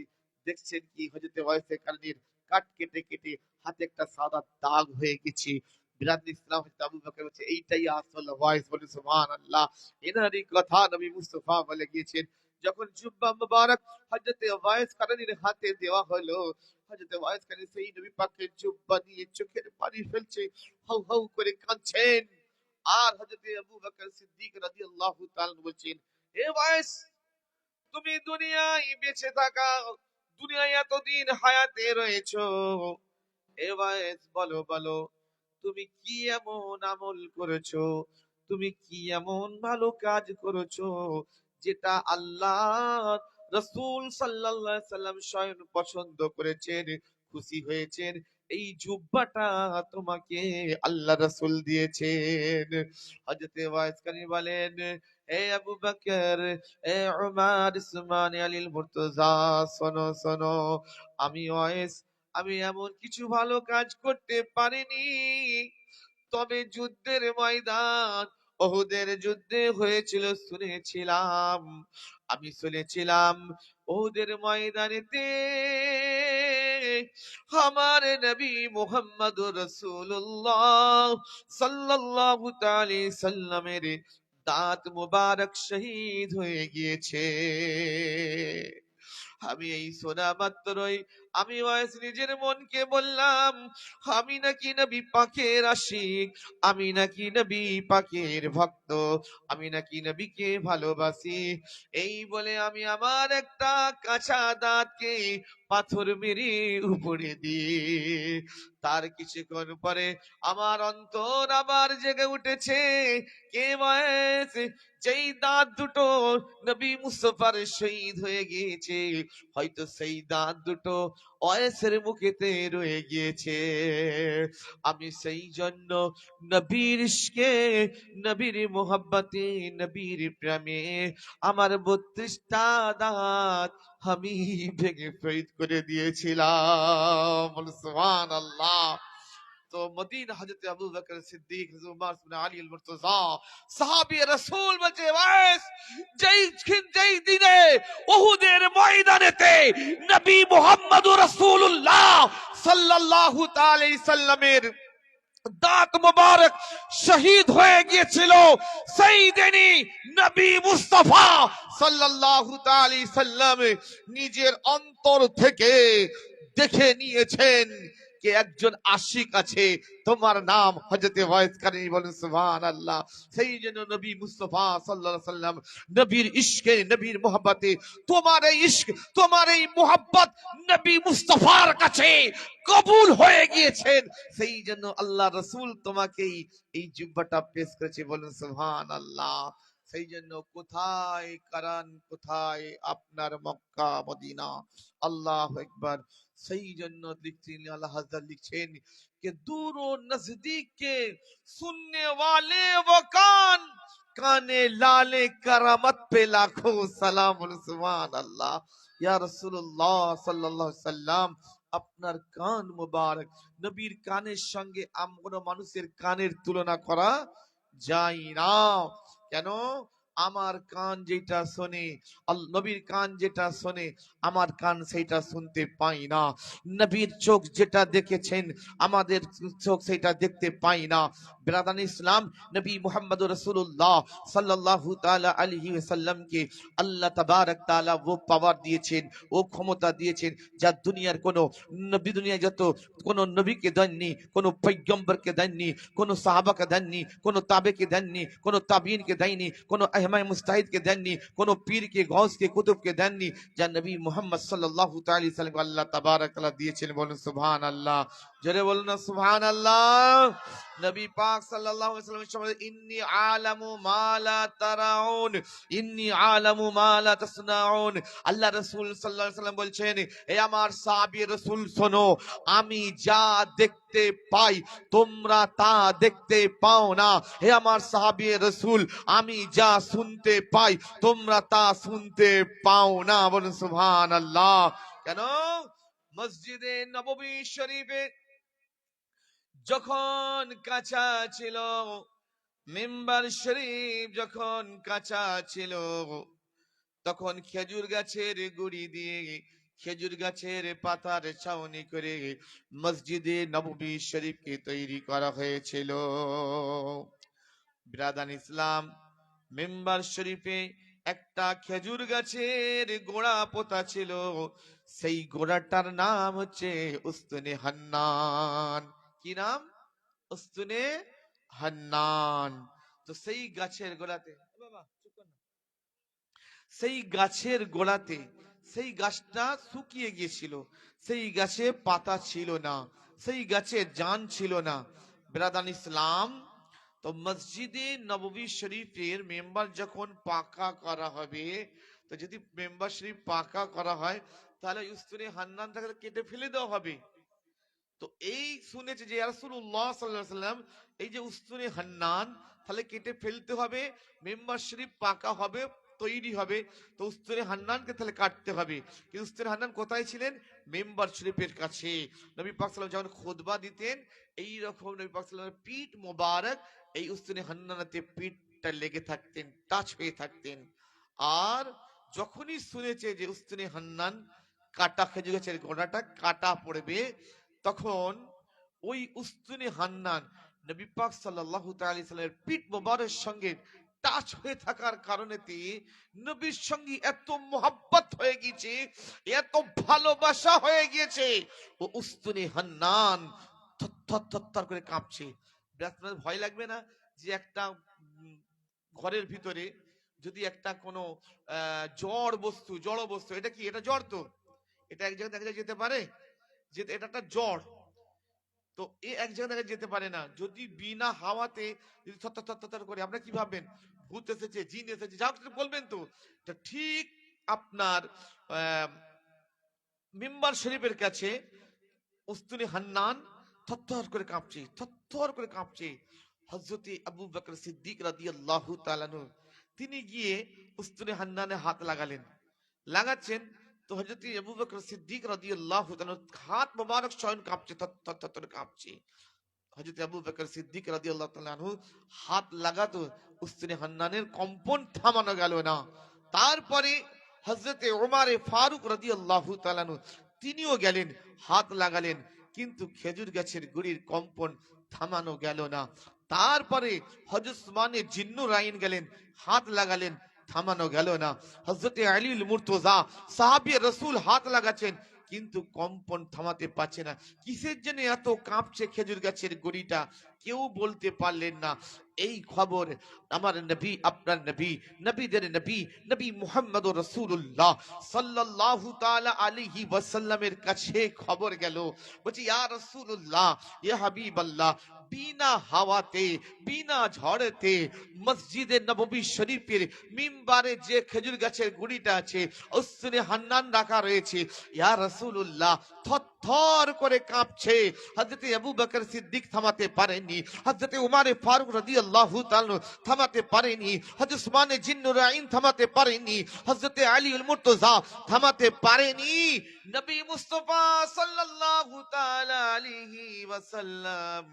দেখছেন কি হযরত ওয়াইস কারণীর কাট কেটে কেটে হাতে একটা সাদা দাগ হয়ে গেছে। বিরাদ ইসলাম হযরত আবু বকর বলছে এইটাই আসল ওয়াইস, বলে সুবহানাল্লাহ। এনারই কথা নবী মুস্তাফা বলে গিয়েছেন। যখন জুব্বা মুবারক হযরত ওয়াইস কারণীর হাতে দেওয়া হলো, হযরত ওয়াইস কারণী সেই নবী পাকের জুব্বা নিয়ে চোখের পানি ফেলছে, হাউ হাউ করে কাঁদছেন। আর হযরত আবু বকর সিদ্দিক রাদিয়াল্লাহু তাআলা বলছেন, এ ওয়াইস, তুমি দুনিয়ায় বেঁচে থাকা, দুনিয়ায় এতদিন হায়াতে রয়েছো, এ ওয়াইস বলো বলো, তুমি কি এমন আমল করেছো, তুমি কি এমন ভালো কাজ করেছো যেটা আল্লাহ রাসূল সাল্লাল্লাহু আলাইহি সাল্লাম স্বয়ং পছন্দ করেছেন, খুশি হয়েছেন, এই জুব্বাটা তোমাকে আল্লাহ রাসূল দিয়েছেন। হযরত ওয়াইস কারী বলেন, হে আবু বকর, এ উমর, উসমান, আলীল মুর্তজা, শোনো শোনো, আমি ওয়াইস, আমি এমন কিছু ভালো কাজ করতে পারিনি, তবে যুদ্ধের ময়দান, ওহুদের যুদ্ধে হয়েছিল শুনেছিলাম, আমি শুনেছিলাম ওহুদের ময়দানেতে আমার নবী মুহাম্মদুর রাসূলুল্লাহ সাল্লাল্লাহু তাআলা সাল্লামের দাঁত মুবারক শহীদ হয়ে গিয়েছে। আমি এই শোনা মাত্রই আমি ওয়াইস নিজের মনকে বললাম, আমি নাকি নবী পাকের আশিক, আমি নাকি নবী পাকের ভক্ত, আমি নাকি নবীকে ভালোবাসি। এই বলে আমি আমার একটা কাঁচা দাঁতকে পাথর মেরে উপড়ে দিই। তার কিছুক্ষণ পরে আমার অন্তর আবার জেগে উঠেছে। কে ওয়াইস, যেই দাঁত দুটো নবী মুস্তাফার শহীদ হয়ে গিয়েছে, হয়তো সেই দাঁত দুটো ওয়াইসের মুখেতে রয়ে গিয়েছে। আমি সেই জন্য নবীর ইশকে, নবীর মোহাব্বতে, নবীর প্রেমে আমার ৩২টা দাঁত আমি ভেঙে শহীদ করে দিয়েছিলাম। সুবহানাল্লাহ। তো মদিনা হযরত আবু বকর সিদ্দিক, হযরত উমর ইবনে আলী আল মুর্তজা, সাহাবী রাসূল বলছে, ওয়াইস, যেই দিনে উহুদের ময়দানেতে নবী মুহাম্মদুর রাসূলুল্লাহ সাল্লাল্লাহু তাআলা আলাইহি সাল্লামের দাঁত মুবারক শহীদ হয়ে গিয়েছিল, সেই দিনই নবী মুস্তাফা সাল্লাল্লাহু তাআলা আলাইহি সাল্লাম নিজের অন্তর থেকে দেখে নিয়েছেন কে একজন আশিক আছে, তোমার নাম হযরত ওয়াইস কারী, বলেন সুবহানাল্লাহ। সেই জন্য নবী মুস্তাফা সাল্লাল্লাহু আলাইহি সাল্লাম নবীর ইশকে, নবীর মোহাব্বতে, তোমার এই ইশক, তোমার এই মোহাব্বত নবী মুস্তাফার কাছে কবুল হয়ে গিয়েছেন। সেই জন্য আল্লাহ রাসূল তোমাকে এই জুব্বাটা পেশ করেছে, বলেন সুবহানাল্লাহ। সেই জন্য কোথায় কারান, কোথায় আপনার মক্কা মদিনা, আল্লাহু আকবার। সেই জন্য লিখছেন আল্লাহ হযরত লিখছেন कि दूर व नजदीक के सुनने वाले वो काने लाले करामत पे लाखों सलाम, सुभान अल्लाह। या रसूलुल्लाह सल्लल्लाहु अलैहि वसल्लम, আপনার কান মুবারক, নবীর কানের সঙ্গে কোনো মানুষের কানের তুলনা করা যায় না। কেন? আমার কান যেটা শোনে, নবীর কান যেটা শোনে, আমার কান সেইটা শুনতে পাই না। নবীর চোখ যেটা দেখেছেন, আমাদের চোখ সেটা দেখতে পাই না। বিরাদান ইসলাম, নবী মুহাম্মদ রাসূলুল্লাহ সাল্লাল্লাহু তাআলা আলাইহি ওয়াসাল্লামকে আল্লাহ তাবারক তাআলা ও পাওয়ার দিয়েছেন, ও ক্ষমতা দিয়েছেন, যা দুনিয়ার কোনো নবী, দুনিয়ায় যত কোনো নবীকে দেননি, কোনো পয়গম্বরকে দেননি, কোনো সাহাবাকে দেননি, কোনো তাবেকে দেননি, কোনো তাবিঈনকে দেননি, কোনো আহমায়ে মুজতাহিদকে দেননি, কোনো পীরকে, গাউসকে, কুতুবকে দেননি, যা নবী মুহাম্মদ সাল্লাল্লাহু তাআলা আলাইহি ওয়াসাল্লাম আল্লাহ তাবারক তাআলা দিয়েছেন, বলুন সুবহানাল্লাহ। জোরে বলুন না সুবহানাল্লাহ। নবী পাক সাল্লাল্লাহু আলাইহি ওয়াসাল্লাম বলেন, ইন্নী আলামু মা লা তারাউন, ইন্নী আলামু মা লা তাসনাউন। আল্লাহ রাসূল সাল্লাল্লাহু আলাইহি ওয়াসাল্লাম বলছেন, হে আমার সাহাবী রাসূল শোনো, আমি যা দেখতে পাই তোমরা তা দেখতে পাও না। হে আমার সাহাবী রাসূল, আমি যা শুনতে পাই তোমরা তা শুনতে পাও না, বলুন সুবহানাল্লাহ। কেন? মসজিদে নববী শরীফে যখন কাঁচা ছিল, মিম্বার শরীফ যখন কাঁচা ছিল তখন খেজুর গাছের গুড়ি দিয়ে খেজুর গাছের পাতার ছাউনি করে মসজিদে নববী শরীফকে তৈরি করা হয়েছিল। বিরাদান ইসলাম, মিম্বার শরীফে একটা খেজুর গাছের গোড়া পোতা ছিল, সেই গোড়াটার নাম হচ্ছে উস্তুনে হান্নান। কি নাম? উস্তুনে হান্নান। তো সেই গাছের গোড়াতে, বাবা চুপ কর না। সেই গাছের গোড়াতে, সেই গাছটা শুকিয়ে গিয়েছিল, সেই গাছে পাতা ছিল না, সেই গাছে জান ছিল না। বিরাদান ইসলাম, তো মসজিদে নববী শরীফের মেম্বার যখন পাকা করা হবে, তো যদি মেম্বার শরীফ পাকা করা হয় তাহলে উস্তুনে হান্নানটাকে কেটে ফেলে দেওয়া হবে। তো এই শুনেছে যে রাসূলুল্লাহ সাল্লাল্লাহু আলাইহি সাল্লাম এই যে উস্তুনে হান্নান তাহলে কেটে ফেলতে হবে, মেম্বার শরীফ পাকা হবে, তৈরি হবে। তো উস্তুনে হান্নানকে তাহলে কাটতে হবে। কিন্তু উস্তুনে হান্নান কোথায় ছিলেন? মেম্বার শরীফের কাছে। নবী পাক সাল্লাল্লাহু আলাইহি ওয়াসাল্লাম যখন খুতবা দিতেন, এই রকম নবী পাক সাল্লাল্লাহু আলাইহি ওয়াসাল্লামের পিঠ মোবারক এই উস্তুনে হান্নানাতে পিঠটা লেগে থাকতেন, টাচ হয়ে থাকতেন। আর যখনই শুনেছে যে উস্তুনে হান্নান কাটা, খেজুর গাছের গোড়াটা কাটা পড়বে, তখন ওই উস্তুনে হান্নান নবী পাক সাল্লাল্লাহু তাআলা আলাইহি সাল্লামের পিঠ মোবারকের সঙ্গে টাচ হয়ে থাকার কারণেতে নবীর সঙ্গে এত মোহাব্বত হয়ে গিয়েছে, এত ভালোবাসা হয়ে গিয়েছে, ও উস্তুনে হান্নান থরথর থরথর করে কাঁপছে। আপনাদের ভয় লাগবে না যে একটা ঘরের ভিতরে যদি একটা কোনো জড় বস্তু, জড় বস্তু, এটা কি? এটা জড়, তো এটা এক জায়গায় দেখা যায় যেতে পারে, যে এটা একটা জড়, তো এ এক জায়গায় যেতে পারে না। যদি বিনা হাওয়াতে যদি থরথর থরথর করে, আপনারা কি ভাববেন? ভূত এসেছে, জিন এসেছে, যা কিছু বলবেন, তো ঠিক আপনার মিম্বার শরীফের কাছে উস্তুনে হান্নান থরথর করে কাঁপছে, থরথর করে কাঁপছে। হযরতে আবু বকর সিদ্দিক রাদিয়াল্লাহু তাআলা আনহু তিনি গিয়ে উস্তুনে হান্নানে হাত লাগালেন, লাগাচ্ছেন। তো হযরতে আবু বকর সিদ্দিক রাদিয়াল্লাহু তাআলা হাত মোবারক স্বয়ং কাঁপছে, থরথর থরথর কাঁপছে। হযরত আবু বকর সিদ্দিক রাদিয়াল্লাহু তাআলা আনহু হাত লাগাতো, উস্তুনে হান্নানের কম্পন থামানো গেল না। তারপরে হযরতে ওমর ফারুক রাদিয়াল্লাহু তাআলা আনহু তিনিও গেলেন, হাত লাগালেন, কিন্তু খেজুর গাছের গুড়ির কম্পন থামানো গেল না। তারপরে হযরত উসমান জিন্নুরাইন গেলেন, হাত লাগালেন, থামানো গেল না। হযরতে আলীউল মুর্তজা সাহাবী রাসূল হাত লাগাচ্ছেন, কিন্তু কম্পন থামাতে পারছে না। কিসের জন্য এত কাঁপছে খেজুর গাছের গুড়িটা, কেউ বলতে পারলেন না। এই খবর আমার নবী, আপনার নবী, নবীদের নবী, নবী মুহাম্মদুর রাসূলুল্লাহ সাল্লাল্লাহু তাআলা আলাইহি ওয়াসাল্লামের কাছে খবর গেল। বলছি, ইয়া রাসূলুল্লাহ, ইয়া হাবিবাল্লাহ, বিনা হাওয়াতে, বিনা ঝড়েতে মসজিদে নববী শরীফের মিম্বারে যে খেজুর গাছের গুড়িটা আছে, উস্তুনে হান্নান রাখা রয়েছে, ইয়া রাসূলুল্লাহ থরথর করে কাঁপছে। হযরত আবু বকর সিদ্দিক থামাতে পারেনি, হযরত উমর ফারুক রাদিয়াল্লাহু তাআলা থামাতে পারেনি, হযরত উসমান জিন্নুরাইন থামাতে পারেনি, হযরত আলীউল মুর্তজা থামাতে পারেনি। নবী মুস্তাফা সাল্লাল্লাহু তাআলা আলাইহি ওয়াসাল্লাম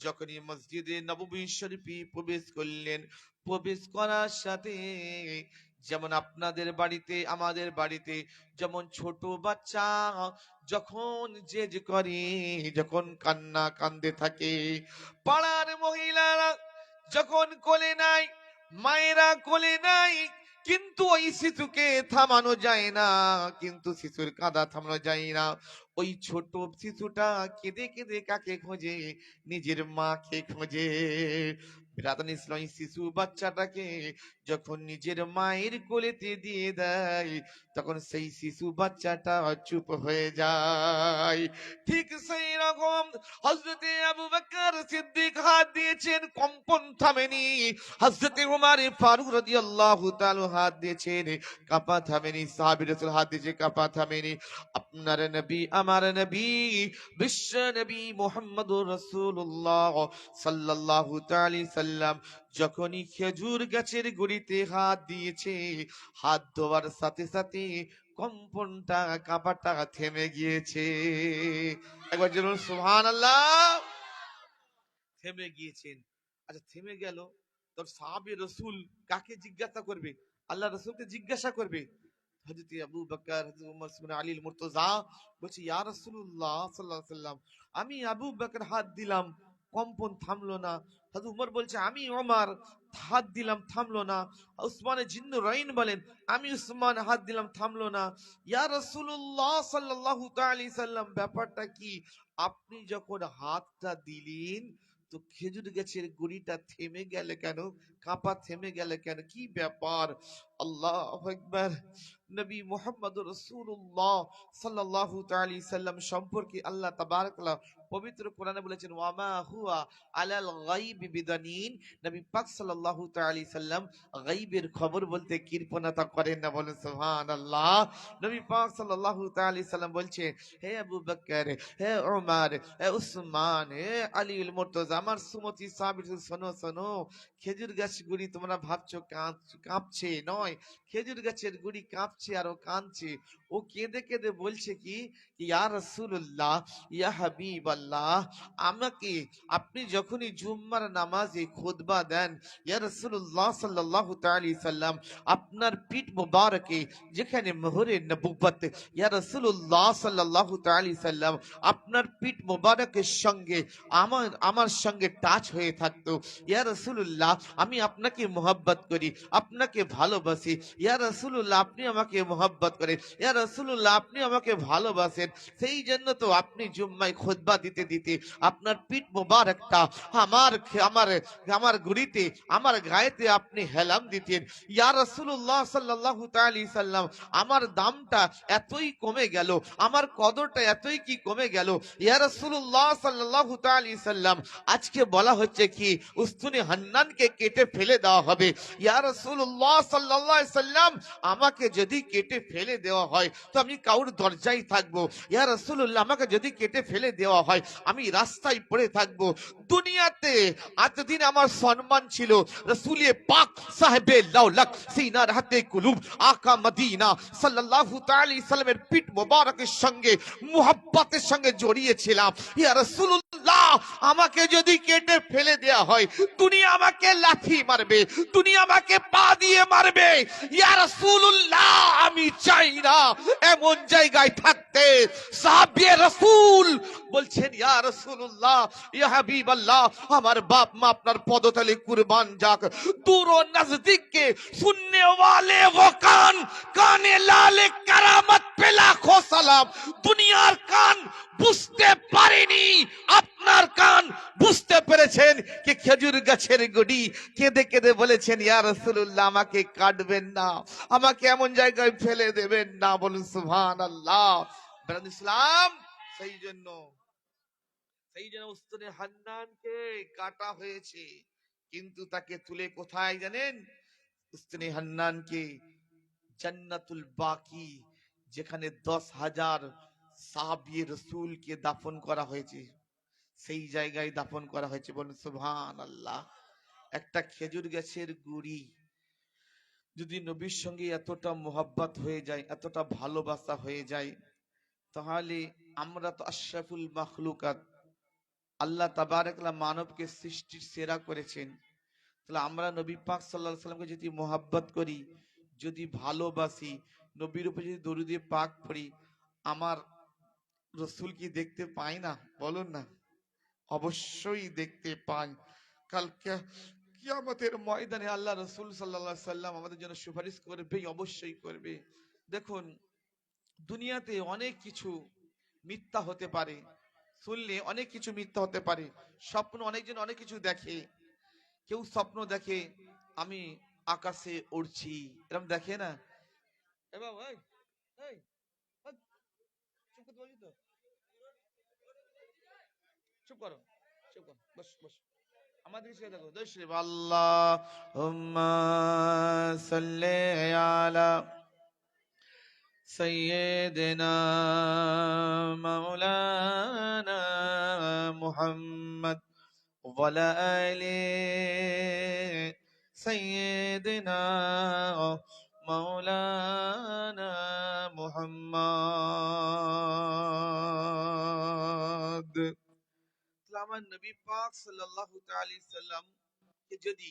যখনই মসজিদে নববী শরীফে প্রবেশ করলেন, প্রবেশ করার সাথে যেমন আপনাদের বাড়িতে, আমাদের বাড়িতে যেমন ছোট বাচ্চা যখন জেদ করে, যখন কান্না কান্দে থাকে, পাড়ার মহিলারা যখন কোলে নাই, মায়েরা কোলে নাই, কিন্তু ওই শিশুকে থামানো যায় না, কিন্তু শিশুর কাঁদা থামানো যায় না। ওই ছোট শিশুটা কেঁদে কেঁদে কাকে খোঁজে? নিজের মাকে খোঁজে। বিরাদন ইসলামী শিশু বাচ্চাটাকে যখন নিজের মায়ের কোলেতে দিয়ে দেয়, তখন সেই শিশু বাচ্চাটা চুপ হয়ে যায়। ঠিক সেই রকম হযরতে আবু বকর সিদ্দিক হাত দিয়েছেন, কম্পন থামেনি। হযরতে উমর ফারুক রাদিয়াল্লাহু তাআলা হাত দিয়েছেন, কাঁপা থামেনি। সাহাবী রাসূল হাত দিয়েছে, কাঁপা থামেনি। আপনার নবী, আমার নবী, বিশ্ব নবী মুহাম্মদুর রাসূলুল্লাহ সাল্লাল্লাহু তাআলা আলাইহি সাল্লাম যখনই খেজুর গাছের গুড়িতে হাত দিয়েছে, হাত দেওয়ার সাথে সাথে কম্পনটা, কাঁপাটা থেমে গিয়েছে। একবার বলুন সুবহানাল্লাহ। থেমে গিয়েছেন। আচ্ছা থেমে গেল, তোর সাহাবী রাসূল কাকে জিজ্ঞাসা করবে? আল্লাহ রাসূলকে জিজ্ঞাসা করবে। হযরত আবু বকর, হযরত ওমর, উসমান, আলী মুর্তজা বলছে, ইয়া রাসূলুল্লাহ সাল্লাল্লাহু আলাইহি ওয়াসাল্লাম, আমি আবু বকর হাত দিলাম, কম্পন থামলো না। হযরত উমর বলছে, আমি ওমর হাত দিলাম, থামলো না। উসমানে জিন্নুরাইন বলেন, আমি উসমান হাত দিলাম, থামলো না। ইয়া রাসূলুল্লাহ সাল্লাল্লাহু তাআলা আলাইহি সাল্লাম, ব্যাপারটা কি? আপনি যখন হাতটা দিলেন তো খেজুর গাছের গুড়িটা থেমে গেলে কেন? কাঁপা থেমে গেলে কেন? কি ব্যাপার? আল্লাহু আকবার। নবী মুহাম্মদুর রাসূলুল্লাহ সাল্লাল্লাহু তাআলা আলাইহি সাল্লাম সম্পর্কে আল্লাহ তাবারক ওয়া পবিত্র কোরআনে বলেছেন, ওয়ামা হুয়া আলাল গায়বি বিদানিন। নবী পাক সাল্লাল্লাহু তাআলা আলাইহি সাল্লাম গায়বের খবর বলতে কৃপণতা করেন না, বলেন সুবহানাল্লাহ। নবী পাক সাল্লাল্লাহু তাআলা আলাইহি সাল্লাম বলছে, হে আবু বকর, হে ওমর, হে উসমান, হে আলীউল মুর্তজা, আমার সুমতি সাহাবী, শোনো শোনো, খেজুর গাছ গুড়ি তোমরা ভাবছো কাঁপছে, নয়, খেজুর গাছের গুড়ি কাঁপছে আর ও কাঁদছে। ও কেঁদে কেঁদে বলছে কি, ইয়া রাসূলুল্লাহ, ইয়া হাবিবাল্লাহ, আমাকে আপনি যখনই জুম্মার নামাজে খুতবা দেন, ইয়া রাসূলুল্লাহ সাল্লাল্লাহু তাআলা আলাইহি সাল্লাম, আপনার পিঠ মোবারকে যেখানে মোহরে নবুবত, ইয়া রাসূলুল্লাহ সাল্লাল্লাহু তাআলা আলাইহি সাল্লাম, আপনার পিঠ মোবারকের সঙ্গে আমার সঙ্গে টাচ হয়ে থাকতো। ইয়া রাসূলুল্লাহ, আমি আপনাকে মোহাব্বত করি, আপনাকে ভালোবাসি। ইয়া রাসূলুল্লাহ, আপনি আমাকে মোহাব্বত করেন। ইয়া রাসূলুল্লাহ, আপনি আমাকে ভালোবাসেন। সেই জন্য তো আপনি জুম্মায় খুতবা দিতে দিতে আপনার পিঠ মোবারকটা আমার আমার আমার গুড়িতে, আমার গায়েতে আপনি হেলাম দিতেন। ইয়া রাসূলুল্লাহ সাল্লাল্লাহু তাআলা আলাইহি সাল্লাম, আমার দামটা এতই কমে গেল, আমার কদরটা এতই কি কমে গেল। ইয়া রাসূলুল্লাহ সাল্লাল্লাহু তাআলা আলাইহি সাল্লাম, আজকে বলা হচ্ছে কি উস্তুনে হান্নানকে কেটে ফেলে দেওয়া হবে। ইয়া রাসূলুল্লাহ সাল্লাল্লাহু আলাইহি সাল্লাম, আমাকে যদি কেটে ফেলে দেওয়া হয় তো আমি কাউর দরজায় থাকবো। ইয়া রাসূলুল্লাহ, আমাকে যদি কেটে ফেলে দেওয়া হয় আমি রাস্তায় পড়ে থাকবো। দুনিয়াতে এতদিন আমার সম্মান ছিল, রাসূলে পাক সাহেবে লাউলাক সিনার হাতে কুলুব আকা মদিনা সাল্লাল্লাহু তাআলা আলাইহি সাল্লামের পিঠ মোবারকের সঙ্গে মুহাব্বতের সঙ্গে জড়িয়েছিলাম। ইয়া রাসূলুল্লাহ, আমাকে যদি কেটে ফেলে দেওয়া হয় দুনিয়া আমাকে লাথি মারবে, দুনিয়া আমাকে পা দিয়ে মারবে। ইয়া রাসূলুল্লাহ, আমি চাই না এমন জায়গায় থাকতে। সাহাবী রাসূল বলছেন, ইয়া রাসূলুল্লাহ, ইয়া হাবিবাল্লাহ, আমার বাপ মা আপনার পদতলে কুরবান যাক। দূর ও নজদীক কে सुनने वाले वो कान, काने लाले करामत पे लाखों সালাম। দুনিয়ার কান বুঝতে পারেনি, আপনার কান বুঝতে পেরেছেন কি খেজুর গাছের গুড়ি কেঁদে কেঁদে বলেছেন, ইয়া রাসূলুল্লাহ, আমাকে কাটবেন না, আমাকে এমন জায়গায় ফেলে দেবেন না, বলুন সুবহানাল্লাহ। ব্রাদার ইসলাম, সেই জন্য উস্তাদে হান্নানকে কাটা হয়েছে, কিন্তু তাকে তুলে কোথায় জানেন? উস্তাদে হান্নানকে জান্নাতুল বাকি, যেখানে 10,000 সাহাবী রাসূলকে দাফন করা হয়েছে, সেই জায়গায় দাফন করা হয়েছে, বলুন সুবহানাল্লাহ। একটা খেজুর গাছের গুড়ি যদি নবীর সঙ্গে এতটা মোহাব্বত হয়ে যায়, এতটা ভালোবাসা হয়ে যায়, তাহলে আমরা তো আশরাফুল মাখলুকাত, আল্লাহ তাবারক ওয়া মানবকে সৃষ্টির সেরা করেছেন। তাহলে আমরা নবী পাক সাল্লাল্লাহু আলাইহি সাল্লামকে যদি মোহাব্বত করি, যদি ভালোবাসি, নবীর উপর যদি দরুদে পাক পড়ি, আমার রাসূল কি দেখতে পাই না? বলুন না, অবশ্যই দেখতে পাই। কালকে কিয়ামতের ময়দানে আল্লাহ রাসূল সাল্লাল্লাহু আলাইহি সাল্লাম আমাদের জন্য সুপারিশ করবে, অবশ্যই করবে। দেখুন, দুনিয়াতে অনেক কিছু মিথ্যা হতে পারে, শুনলে অনেক কিছু মিথ্যা হতে পারে। স্বপ্ন, অনেকজন অনেক কিছু দেখে। কেউ স্বপ্ন দেখে আমি আকাশে উড়ছি, এরকম দেখে না? এ বাবা, এই এই এই, চুপ করতে বলছি তো, চুপ করো, চুপ করো, বস বস। আমাদের দিকে দেখো, দশরে আল্লাহুম্মা সাল্লি আলা সাইয়্যিদিনা মাওলানা মুহাম্মদ ওয়া আলা আলি সাইয়্যিদিনা মাওলানা মুহাম্মদ। আমার নবী পাক সাল্লাল্লাহু তাআলা আলাইহি সাল্লাম কে যদি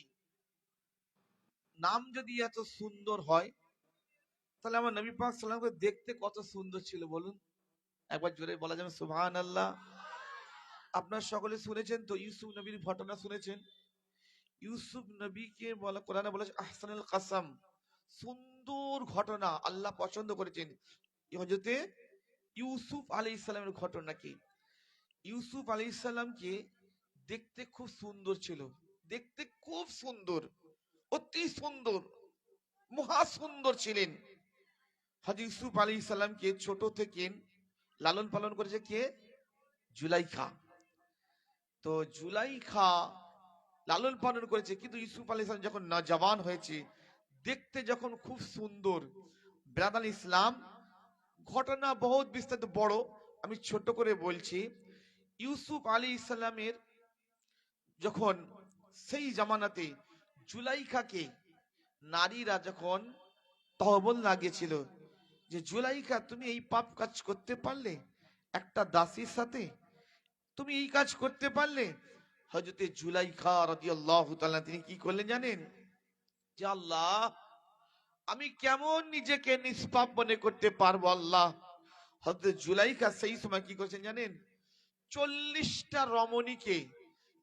নাম যদি এত সুন্দর হয়, তাহলে আমার নবী পাক সাল্লামকে দেখতে কত সুন্দর ছিল বলুন। একবার জোরে বলা যাবে সুবহানাল্লাহ। আপনারা সকলে শুনেছেন তো, ইউসুফ নবীর ঘটনা শুনেছেন। ইউসুফ নবীকে বলা, কোরআনে বলেছে আহসানুল কাসাম, সুন্দর ঘটনা আল্লাহ পছন্দ করেছেন। হযরতে ইউসুফ আলাইহিস সালামের ঘটনা কি? ইউসুফ আলাইহিস সালামকে দেখতে খুব সুন্দর ছিল, দেখতে খুব সুন্দর, অতি সুন্দর, মহা সুন্দর ছিলেন। হযরত ইউসুফ আলাইহিস সালামকে ছোট থেকে লালন পালন করেছে কে? জুলাইখা। তো জুলাইখা লালন পালন করেছে, কিন্তু ইউসুফ আলাইহিস সালাম যখন নওজওয়ান হয়েছে, দেখতে যখন খুব সুন্দর। ব্রাদার ইসলাম, ঘটনা বহুত বিস্তারিত বড়, আমি ছোট করে বলছি। ইউসুফ আলাইহিস সালামের যখন সেই জামানাতে জুলাইখাকে নারীরা যখন তহবল লাগিয়েছিল যে জুলাইখা তুমি এই পাপ কাজ করতে পারলে, একটা দাসীর সাথে তুমি এই কাজ করতে পারলে। হযরতে জুলাইখা রাদিয়াল্লাহু তাআলা তিনি কি করলেন জানেন? যে আল্লাহ, আমি কেমন নিজেকে নিষ্পাপ মনে করতে পারবো আল্লাহ। হযরতে জুলাইখা সেই সময় কি করেছেন জানেন? 40টা রমণীকে,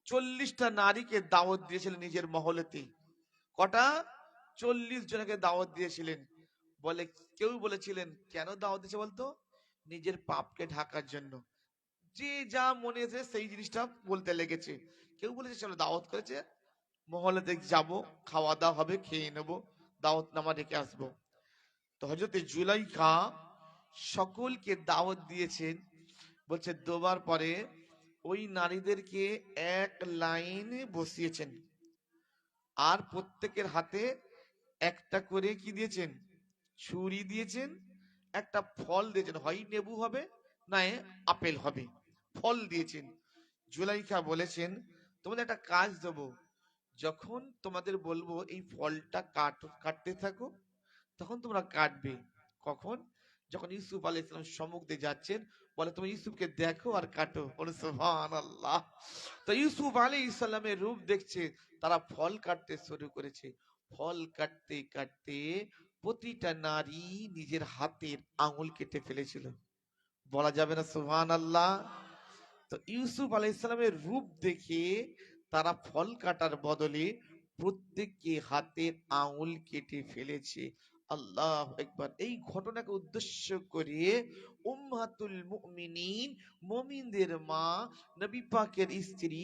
40টা নারীকে দাওয়াত দিয়েছিলেন নিজের মহলেতে। কটা? 40 জনকে দাওয়াত দিয়েছিলেন। বলে, কেউ বলেছিলেন কেন দাওয়াত দিয়েছে বলতো? নিজের পাপকে ঢাকার জন্য। যে যা মনে এসে সেই জিনিসটা বলতে লেগেছে। কেউ বলেছে চলো দাওয়াত করেছে, মহলেতে যাব, খাওয়া দাওয়া হবে, খেয়ে নেবো, দাওয়াত নামা রেখে আসবো। তো হযরতে জুলাইখা সকলকে দাওয়াত দিয়েছেন। বলছে দেওয়ার পরে ওই নারীদেরকে এক লাইনে বসিয়েছেন, আর প্রত্যেকের হাতে একটা করে কি দিয়েছেন? ছুরি দিয়েছেন, একটা ফল দিয়েছেন, হয় লেবু হবে না আপেল হবে, ফল দিয়েছেন। জুলাইখা বলেছেন তোমাদের একটা কাজ দেবো, যখন তোমাদের বলবো এই ফলটা কাটতে থাকো, তখন তোমরা কাটবে। কখন? যখন ইউসুফ আলাইহিস সালাম সম্মুখ দিয়ে যাচ্ছেন, বলে তুমি ইউসুফকে দেখো আর কাটো। বলে সুবহানাল্লাহ। তো ইউসুফ আলাইহিস সালামের রূপ দেখছে, তারা ফল কাটতে শুরু করেছে। ফল কাটতে কাটতে প্রতিটা নারী নিজের হাতের আঙুল কেটে ফেলেছিল। বলা যাবে না সুবহানাল্লাহ? তো ইউসুফ আলাইহিস সালামের রূপ দেখে তারা ফল কাটার বদলে প্রত্যেককে হাতের আঙুল কেটে ফেলেছে। আল্লাহ একবার। এই ঘটনাকে উদ্দেশ্য করে উম্মাতুল মুমিনিন, মুমিনদের মা, নবী পাকের স্ত্রী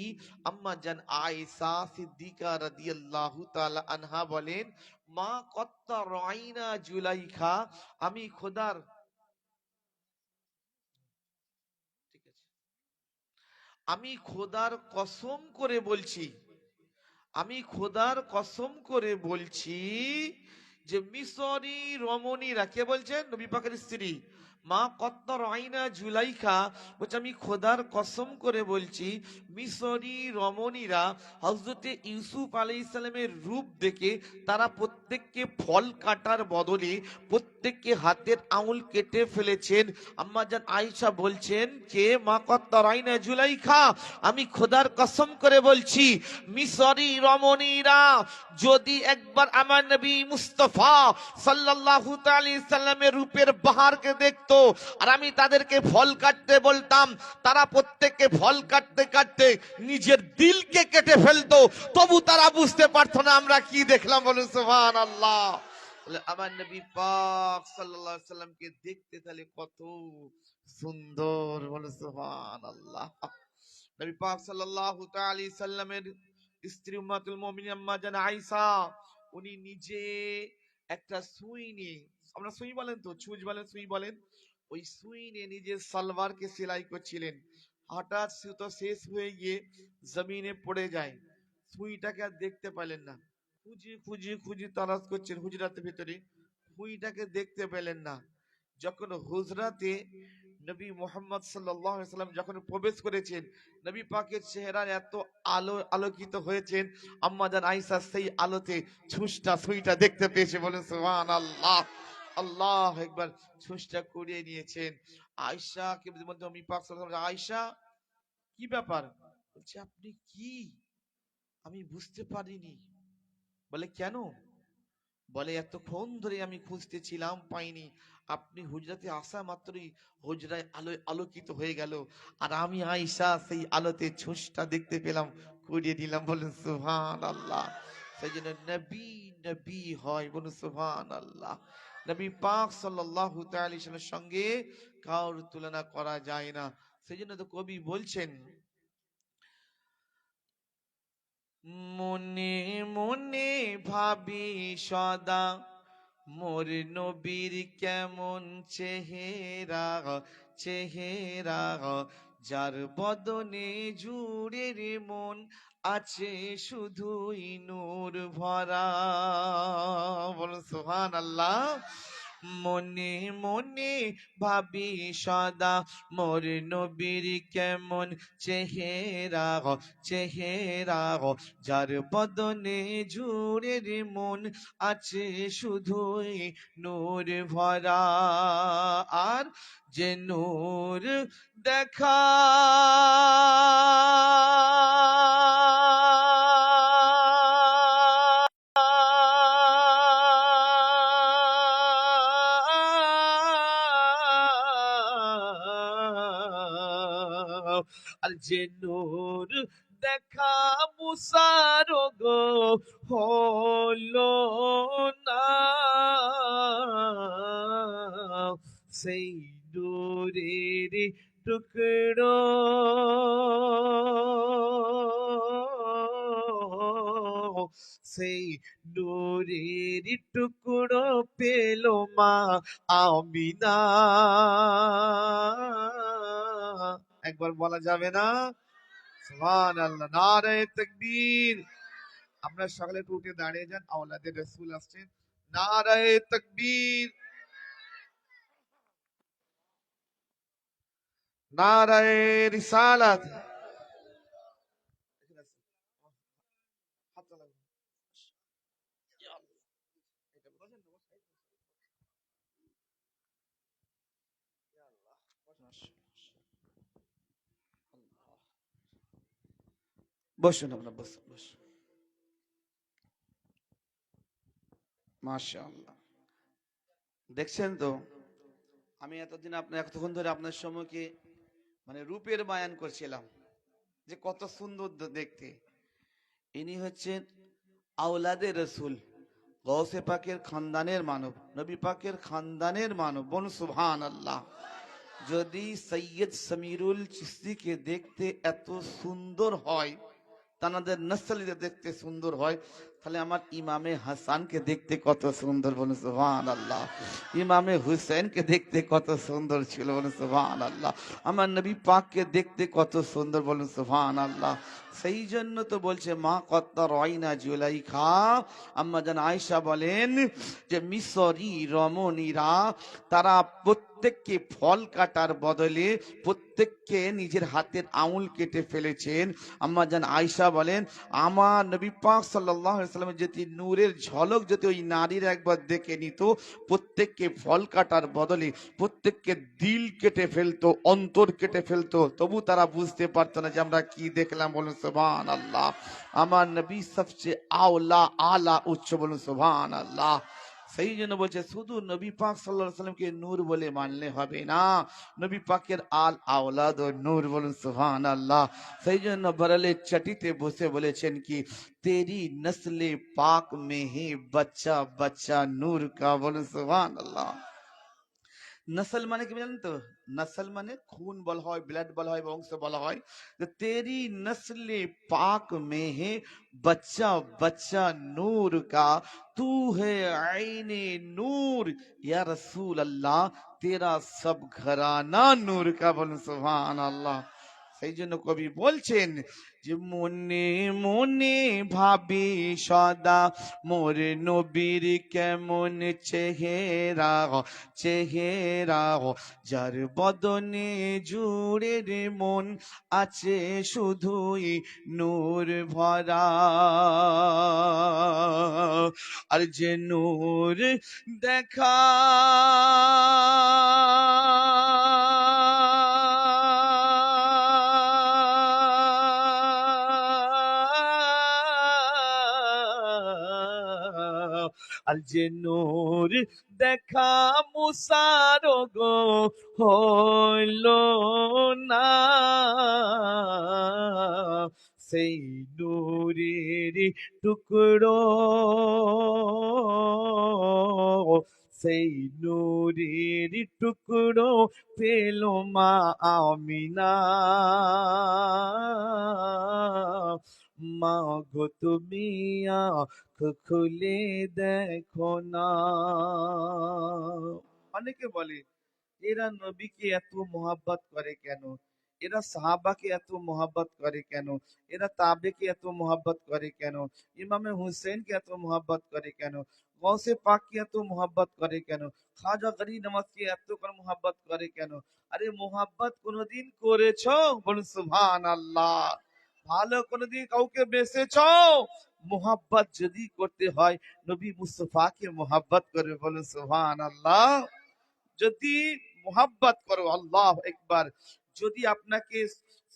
আম্মা জান আয়েশা সিদ্দিকা রাদিয়াল্লাহু তাআলা আনহা বলেন, মা কত্তা রাইনা জুলাইখা, আমি খোদার, ঠিক আছে, আমি খোদার কসম করে বলছি, আমি খোদার কসম করে বলছি যে মিশরি রমণীরা, কে বলছেন? নবী পাকের স্ত্রী মা কত্তর আইনা জুলাইখা বলছে আমি খোদার কসম করে বলছি, মিশরি রমণীরা হযরতে ইউসুফ আলাইহিস সালামের রূপ দেখে তারা প্রত্যেককে ফল কাটার বদলে প্রত্যেককে হাতের আঙুল কেটে ফেলেছেন। আম্মা জান আয়েশা বলছেন কে? মা কত্তর আইনা জুলাইখা, আমি খোদার কসম করে বলছি মিশরি রমণীরা যদি একবার আমার নবী মুস্তাফা সাল্লাল্লাহু আলাইহি সাল্লামের রূপের বাহারকে দেখতো, আর আমি তাদেরকে ফল কাটতে বলতাম, তারা প্রত্যেককে ফল কাটতে কাটতে নিজের দিলকে কেটে ফেলতো, তবু তারা বুঝতে পারতো না আমরা কি দেখলাম। বলুন সুবহানাল্লাহ। আমার নবী পাক সাল্লাল্লাহু আলাইহি সাল্লামকে দেখতে তাহলে কত সুন্দর। বলুন সুবহানাল্লাহ। নবী পাক সাল্লাল্লাহু তাআলা আলাইহি সাল্লামের স্ত্রী উম্মাতুল মুমিনিন আম্মা জান আয়েশা, উনি নিজে একটা সুই নিয়ে, আমরা সুই বলেন তো, ছুঁচ বলেন, সুই বলেন, ওই সুই নিয়ে নিজের সালোয়ারকে সেলাই করছিলেন। হঠাৎ সুতো শেষ হয়ে গিয়ে জমিনে পড়ে যায়, সুইটাকে আর দেখতে পেলেন না। খুঁজি খুঁজি খুঁজি তালাশ করছেন হুজরাতের ভিতরে, সুইটাকে দেখতে পেলেন না। যখন হুজরাতে নবী মুহাম্মদ সাল্লাল্লাহু আলাইহি সাল্লাম যখন প্রবেশ করেছেন, নবী পাকের চেহারা এত আলোকিত হয়েছেন, আম্মা জান আয়েশা সেই আলোতে সুইটা দেখতে পেয়েছে। বলেন সুবহানাল্লাহ। আল্লাহ একবার। ছুঁচটা কুড়িয়ে নিয়েছেন। আয়েশা কে বলতে, নবী পাক সাল্লাল্লাহু আলাইহি সাল্লাম, আয়েশা কি ব্যাপার? বলছে আপনি কি, আমি বুঝতে পারিনি। বলে কেন? বলে এতক্ষণ ধরে আমি খুঁজতেছিলাম পাইনি, আপনি হুজরাতে আসা মাত্রই হুজরায় আলোয় আলোকিত হয়ে গেল, আর আমি আয়েশা সেই আলোতে ঝুঁসটা দেখতে পেলাম, করিয়ে দিলাম। বলুন সুবহানাল্লাহ। সেই জন্য নবী নবী হয়, বলুন সুবহানাল্লাহ। নবী পাক সাল্লাল্লাহু তাআলা আলাইহি ওয়াসাল্লামের সঙ্গে কারোর তুলনা করা যায় না। সেই জন্য তো কবি বলছেন, মনে মনে ভাবি সদা মোর নবীর কেমন চেহারা, চেহারা, যার বদনে জুড়ে রে মন আছে শুধুই নূর ভরা। বলুন সুবহানাল্লাহ। মনে মনে ভাবি সদা মোর নবীর কেমন চেহারা, চেহারা, যার বদনে জুড়ে রে মন আছে শুধুই নূর ভরা। আর যে নূর দেখা আর যে নূর দেখা মুসার গো হলো না, সেই নূরের টুকরো সেই নূরের টুকরো পেলো মা আমিনা। একবার বলা যাবে না? সুবহানাল্লাহ, নারে তাকবীর। আমরা সকলে একটু উঠে দাঁড়িয়ে যান, আওলাদে রাসূল আসছেন। নারে তাকবীর, নারে রিসালাত। বসুন, আমরা বসুন, বসুন। মাশাআল্লাহ। দেখছেন তো, আমি এতক্ষণ ধরে আপনার সম্মুখে মানে রূপের বায়ান করছিলাম, যে কত সুন্দর দেখতে। ইনি হচ্ছেন আওলাদে রসুল, গৌসে পাকের খানদানের মানব, নবী পাকের খানদানের মানব। বলুন সুবহানাল্লাহ। যদি সৈয়দ সমীরুল চিশতিকে দেখতে এত সুন্দর হয়, তানাদের নসলিতে দেখতে সুন্দর হয়, তাহলে আমার ইমামে হাসানকে দেখতে কত সুন্দর। বলুন সুবহানাল্লাহ। ইমামে হুসেনকে দেখতে কত সুন্দর ছিল। বলুন সুবহানাল্লাহ। আমার নবী পাককে দেখতে কত সুন্দর। বলুন সুবহানাল্লাহ। সেই জন্য তো বলছে মা কত্তা রয়না জুলাইখা, আম্মা জান আয়েশা বলেন যে মিসরি রমণীরা তারা প্রত্যেককে ফল কাটার বদলে প্রত্যেককে নিজের হাতের আঙুল কেটে ফেলেছেন। আম্মা জান আয়েশা বলেন, আমার নবী পাক সাল্লাল্লাহু আলাইহি ওয়াসাল্লামের যদি নূরের ঝলক যদি ওই নারীর একবার দেখে নিত, প্রত্যেককে ফল কাটার বদলে প্রত্যেককে দিল কেটে ফেলতো, অন্তর কেটে ফেলতো, তবু তারা বুঝতে পারতো না যে আমরা কি দেখলাম। বলুন সুবহানাল্লাহ। আমার নবী সবচেয়ে আওলা আলা উচ্চ। বলুন সুবহানাল্লাহ। সেই জন্য বলছে শুধু নবী পাক সাল্লাল্লাহু আলাইহি সাল্লামকে নূর বলে মানলে হবে না, নবী পাকের আল আওলাদ ও নূর। বলুন সুবহানাল্লাহ। সেই জন্য বরেলের চাটিতে বসে বলেছেন কি, তেরি নসলে পাক মে হে বাচ্চা বাচ্চা নূর কা। বলুন সুবহানাল্লাহ। নসল মানে কি জানেন তো? নসল মানে খুন বলা হয়, ব্লাড বলা হয়, বংশ বলা হয়। তো তেরি নসলে পাক মে হে बच्चा बच्चा नूर का, तू है आईने नूर या रसूल अल्लाह, तेरा सब घराना नूर का। बोलो सुभान अल्लाह। সেই জন্য কবি বলছেন যে মনে মনে ভাবি সদা মোর নবীর কেমন চেহারা, চেহারা, যার বদনে জুড়ে রে মন আছে শুধুই নূর ভরা। আর যে নূর দেখা আর যে নূর দেখা মুসার গো হইল না, সেই নূরের টুকরো, সেই নূরের টুকরো পেল মা আমিনা। মা গো তুমি আঁখ খুলে দেখো না। অনেকে বলে এরা নবীকে এত মোহাব্বত করে কেন, এরা সাহাবাকে এত মোহাব্বত করে কেন, এরা তাবেকে এত মোহাব্বত করে কেন, ইমামে হুসেনকে এত মোহাব্বত করে কেন, গৌসে পাককে এত মোহাব্বত করে কেন, খাজা গরিব নওয়াজকে এত করে মোহাব্বত করে কেন? আরে মোহাব্বত কোনোদিন করেছো? বলুন সুবহানাল্লাহ। ভালো কোনোদিন কাউকে বেসেছো? মোহাব্বত যদি করতে হয় নবী মুস্তাফাকে মোহাব্বত করে, বলুন সুবহানাল্লাহ। যদি মোহাব্বত করো, আল্লাহ একবার, যদি আপনাকে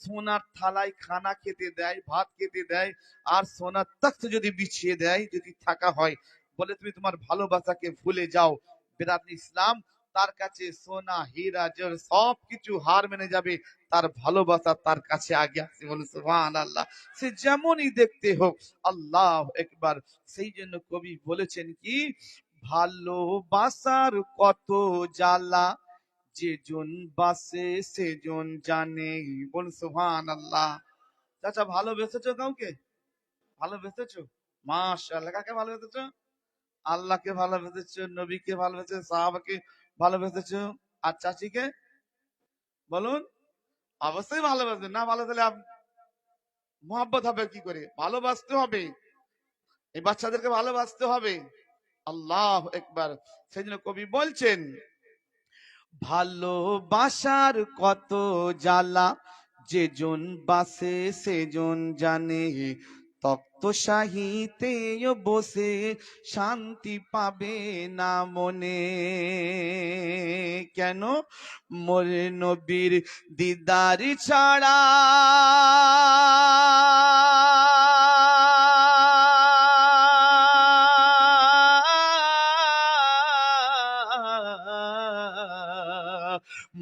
সোনার থালায় খানা খেতে দেয়, ভাত খেতে দেয়, আর সোনার তখ্ত যদি বিছিয়ে দেয়, যদি থাকা হয়, বলে তুমি তোমার ভালোবাসাকে ভুলে যাও, বেরাদরি ইসলাম, তার কাছে সোনা হীরা জর সব কিছু হার মেনে যাবে, তার ভালোবাসা তার কাছে আগে আসে, বলে সুবহানাল্লাহ। সে যেমনই দেখতে হোক, আল্লাহ একবার। সেই জন্য কবি বলেছেন কি, ভালোবাসার কত জ্বালা, যেজন বাসে সেজন জানে, বল সুবহানাল্লাহ। চাচা ভালোবেসেছো কাউকে? ভালোবেসেছো? মাশাআল্লাহ। কাকে ভালোবেসেছো? আল্লাহকে ভালোবেসেছো, নবীকে ভালোবেসেছো, সাহাবাকে ভালোবেসেছো, আর চাচিকে বলুন? অবশ্যই ভালোবাসবেন, না ভালোবাসলে মোহাব্বত হবে কি করে? ভালোবাসতে হবে, এই বাচ্চাদেরকে ভালোবাসতে হবে। আল্লাহ একবার। সেই জন্য কবি বলছেন, ভালোবাসার কত জ্বালা, যেজন বাসে সেজন জানে, তপ্ত সাহিতে বসে শান্তি পাবে না মনে। কেন? মোরে নবীর দিদার ছাড়া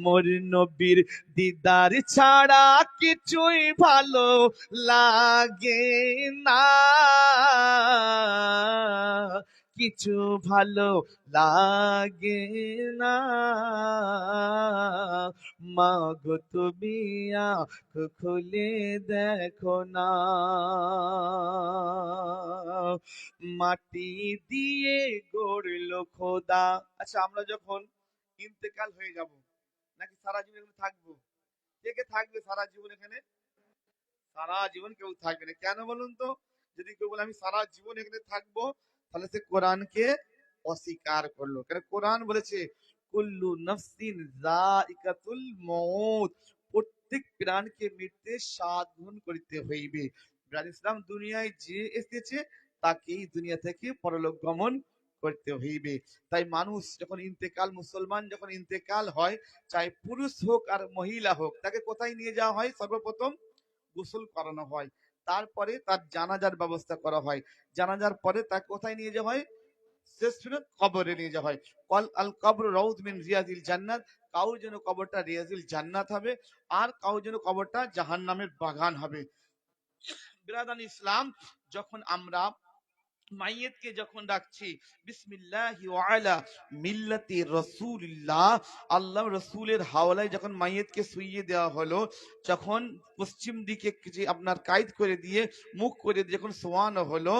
মোর নবীর দিদার ছাড়া কিছুই ভালো লাগে না, কিছু ভালো লাগে না। মা গো তুমি আঁখ খুলে দেখো না, মাটি দিয়ে গড়লো খোদা। আচ্ছা, আমরা যখন ইন্তেকাল হয়ে যাব, নাকি সারা জীবন এখানে থাকবো? কে কে থাকবে সারা জীবন এখানে? সারা জীবন কেউ থাকবে না। কেন বলুন তো? যদি কেউ বলে আমি সারা জীবন এখানে থাকবো, তাহলে সে কোরআনকে অস্বীকার করলো। কারণ কোরআন বলেছে কুল্লু নাফসিন যায়িকাতুল মউত, প্রত্যেক প্রাণকে মৃত্যু স্বাদ গ্রহণ করিতে হইবে। ইসলাম দুনিয়ায় যে এসেছে তাকেই দুনিয়া থেকে পরলোক গমন করতে হইবে। তাই মানুষ যখন ইন্তেকাল, মুসলমান যখন ইন্তেকাল হয়, চাই পুরুষ হোক আর মহিলা হোক, তাকে কোথায় নিয়ে যাওয়া হয়? সর্বপ্রথম গোসল করানো হয়, তারপরে তার জানাজার ব্যবস্থা করা হয়, জানাজার পরে তাকে কোথায় নিয়ে যাওয়া হয়? শেষ কবরে নিয়ে যাওয়া হয়। কল আল কবর রাউদ মিন রিয়াজিল জান্নাত, কাউর জন্য কবরটা রিয়াজিল জান্নাত হবে, আর কাউর জন্য কবরটা জাহান্নামের বাগান হবে। বিরাদান ইসলাম, যখন আমরা মাইয়েতকে যখন ডাকছি বিসমিল্লাহি ওয়া আলা মিল্লাতি রাসূলিল্লাহ, আল্লাহ রাসূলের হাওলায় যখন মাইয়েতকে শুইয়ে দেওয়া হলো, যখন পশ্চিম দিকে যে আপনার কায়দ করে দিয়ে মুখ করে দিয়ে যখন শোয়ানো হলো,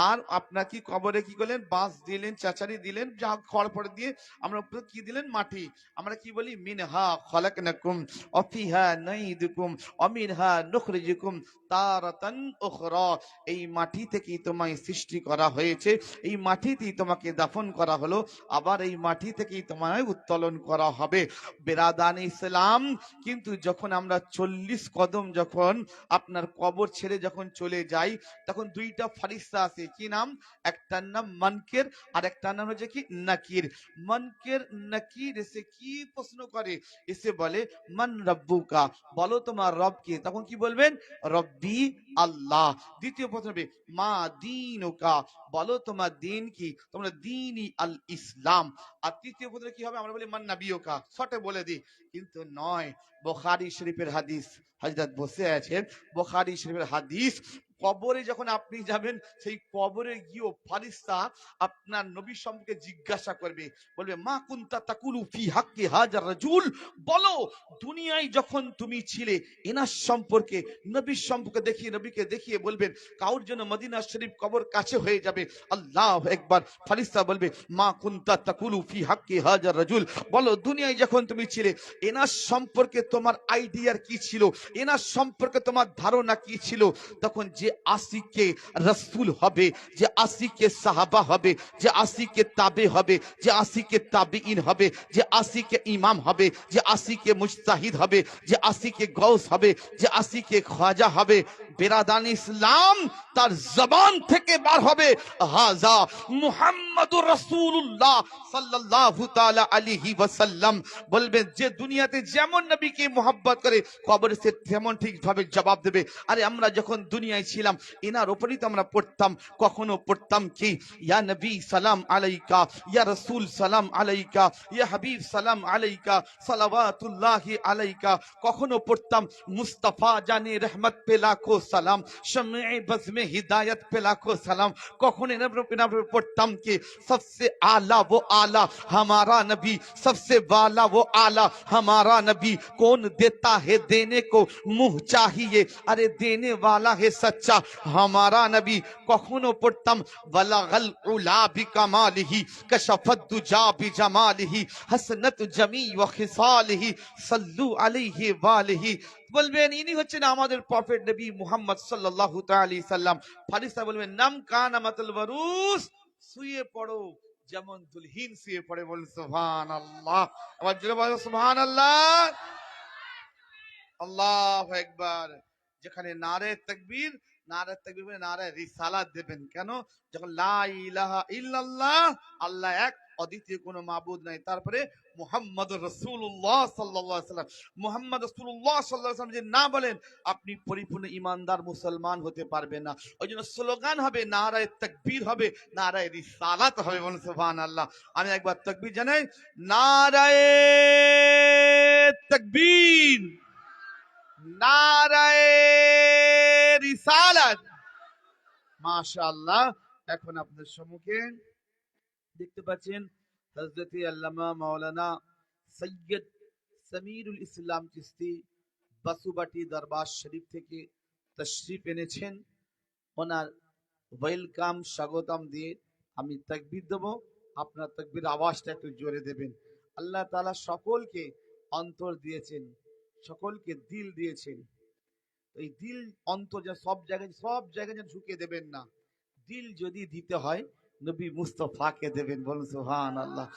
আর আপনার কি কবরে কি করলেন? বাঁশ দিলেন, চাচারি দিলেন, যা খড় ফড় দিয়ে আমরা উপরে কি দিলেন? মাটি। আমরা কি বলি? মিনহা খলাকনাকুম ওয়া ফিহা নাঈদুকুম ওয়া মিনহা নুখরিজুকুম তারাতান উখরা। এই মাটি থেকেই তোমায় সৃষ্টি করা হয়েছে, এই মাটিতেই তোমাকে দাফন করা হলো, আবার এই মাটি থেকেই তোমায় উত্তোলন করা হবে। বেরাদান ইসলাম, কিন্তু যখন আমরা 40 কদম যখন আপনার কবর ছেড়ে যখন চলে যাই, তখন দুইটা ফারিস্তা আছে। কি নাম? একটার নাম মানকের, আর একটার নাম হচ্ছে কি? নাকির। মানকের নাকির এসে কি প্রশ্ন করে? এসে বলে মান রব্বুকা, বলো তোমার রব কে? তখন কি বলবেন? রব রব্বি আল্লাহ। দ্বিতীয় প্রশ্ন হবে মা দীনুকা, বলো তোমার দিন কি, তোমরা দিনই আল ইসলাম। আর তৃতীয় প্রশ্ন কি হবে, আমরা বলি মান নবিয়ুকা, শর্টে বলে দিই, কিন্তু নয়। বুখারী শরীফের হাদিস, হযরত বসে আছেন, বুখারী শরীফের হাদিস, কবরে যখন আপনি যাবেন, সেই কবরে গিয়েও ফারিস্তা আপনার নবী সম্পর্কে জিজ্ঞাসা করবে, বলবে মা কুনতা তাকুলু ফি হাক্কি হাজার রাজুল, বলো দুনিয়ায় যখন তুমি ছিলে এনার সম্পর্কে, নবীর সম্পর্কে দেখিয়ে, নবীকে দেখিয়ে বলবেন, কাউর জন্য মদিনা শরীফ কবর কাছে হয়ে যাবে, আল্লাহু আকবার, ফারিস্তা বলবে মা কুনতা তাকুলু ফি হাক্কি হাজার রাজুল, বলো দুনিয়ায় যখন তুমি ছিলে এনার সম্পর্কে তোমার আইডিয়ার কি ছিল, এনার সম্পর্কে তোমার ধারণা কি ছিল। তখন যে আশিকে রাসূল হবে, যে আশিকে সাহাবা হবে, যে আশিকে তাবে হবে, যে আশিকে তাবিঈন হবে, যে আশিকে ইমাম হবে, যে আশিকে মুজতাহিদ হবে, যে আশিকে গৌস হবে, যে আশিকে খাজা হবে, বেরাদান ইসলাম তার জবান থেকে বার হবে হাজা মুহাম্মাদুর রাসূলুল্লাহ সাল্লাল্লাহু তাআলা আলাইহি ওয়াসাল্লাম। বলবে যে দুনিয়াতে যেমন নবীকে মোহাব্বত করে, কবরে সে তেমন ঠিকভাবে জবাব দেবে, আরে আমরা যখন দুনিয়ায় ছিলাম এনার উপরই তো আমরা পড়তাম, কখনো পড়তাম কি ইয়া নবী সালাম আলাইকা, ইয়া রাসূল সালাম আলাইকা, ইয়া হাবিব সালাম আলাইকা, সালাওয়াতুল্লাহি আলাইকা, কখনো পড়তাম মুস্তাফা জানে রহমত পে লাখো সালাম, শমে বজমে হিদায়ত পে লাখো সালাম, কখনো এনার পড়তাম কি सबसे आला वो आला हमारा नबी, सबसे वाला वो आला हमारा नबी, कौन देता है देने को मुंह चाहिए, अरे देने वाला है सच्चा हमारा नबी। कखनो पढ़तम वलागल उला बि कमालिही, कशफत दुजा बि जमालिही, हसनत जमी व खिसालिही, सल्लु अलैहि वालिही। বলবেন ইনি হচ্ছেন আমাদের প্রফেট নবী মুহাম্মদ সাল্লাল্লাহু তাআলা আলাইহি সাল্লাম। ফারিস্তা বলবেন নাম কান আমাতুল বারুস, শুয়ে পড়ো যেমন দুলহিন শুয়ে পড়ে, বলেন সুবহানাল্লাহ। আবার জোরে বলো সুবহানাল্লাহ, আল্লাহু আকবার। যেখানে নারে তাকবীর, নারে তাকবীর মানে নারে রিসালাত দেবেন, কেন? যখন লা ইলাহা ইল্লাল্লাহ, আল্লাহ এক, অদ্বিতীয় কোনো মাবুদ নাই, তারপরে মুহাম্মাদুর রাসূলুল্লাহ সাল্লাল্লাহু আলাইহি ওয়াসাল্লাম, মুহাম্মদ রাসূলুল্লাহ সাল্লাল্লাহু আলাইহি ওয়াসাল্লাম যদি না বলেন, আপনি পরিপূর্ণ ঈমানদার মুসলমান হতে পারবেন না। ওই জন্য স্লোগান হবে, নারায়ে তাকবীর হবে, নারায়ে রিসালাত হবে, বলুন সুবহানাল্লাহ। আমি একবার তাকবীর জানাই, নারায়ে তাকবীর, নারায়ে রিসালাত। মাশাআল্লাহ। এখন আপনাদের সম্মুখে দেখতে পাচ্ছেন হযরত আল্লামা মাওলানা সৈয়দ সমীরুল ইসলাম চিশতি বাসুবাটি দরবার শরীফ থেকে তশরিফ এনেছেন। ওনার ওয়েলকাম স্বাগতম দিয়ে আমি তাকবীর দেব, আপনার তাকবীর আওয়াজটা একটু জোরে দেবেন। আল্লাহ তাআলা সকলকে অন্তর দিয়েছেন, সকলকে দিল দিয়েছেন, এই দিল অন্তর যা সব জায়গায় যেন ঢুকে দেবেন না। দিল যদি দিতে হয় নবী মুস্তফাকে দেবেন, বলুন সুবহানাল্লাহ।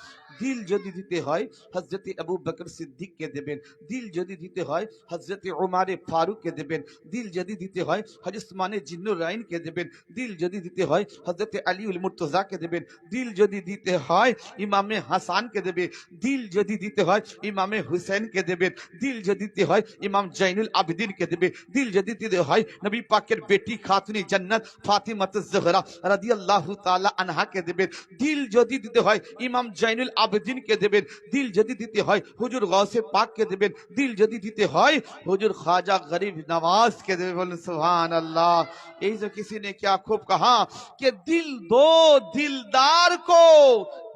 দিল যদি দিতে হয় হযরত আবু বকর সিদ্দিককে দেবেন, দিল যদি দিতে হয় হযরত উমারে ফারুককে দেবেন, দিল যদি দিতে হয় হযরত উসমানে জিন্নুরাইনকে দেবেন, দিল যদি দিতে হয় হযরত আলীউল মুর্তজাকে দেবেন, দিল যদি দিতে হয় ইমামে হাসানকে দেবে, দিল যদি দিতে হয় ইমামে হুসেনকে দেবেন, দিল যদি দিতে হয় ইমাম জাইনুল আবেদিনকে দেবে, দিল যদি দিতে হয় নবী পাকের বেটি খাতুনে জান্নাত ফাতিমাতুজ জোহরা রাদিয়াল্লাহু তাআলা আনহাকে দেবেন, দিল যদি দিতে হয় ইমাম জাইনুল আবেদিনকে দেবেন, দিল যদি দিতে হয় হুজুর গৌসে পাককে দেবেন, দিল যদি দিতে হয় হুজুর ख्वाजा गरीब नवाज के देवे, बोले सुभान अल्लाह। यही जो किसी ने क्या खूब कहा कि दिल दो दिलदार को,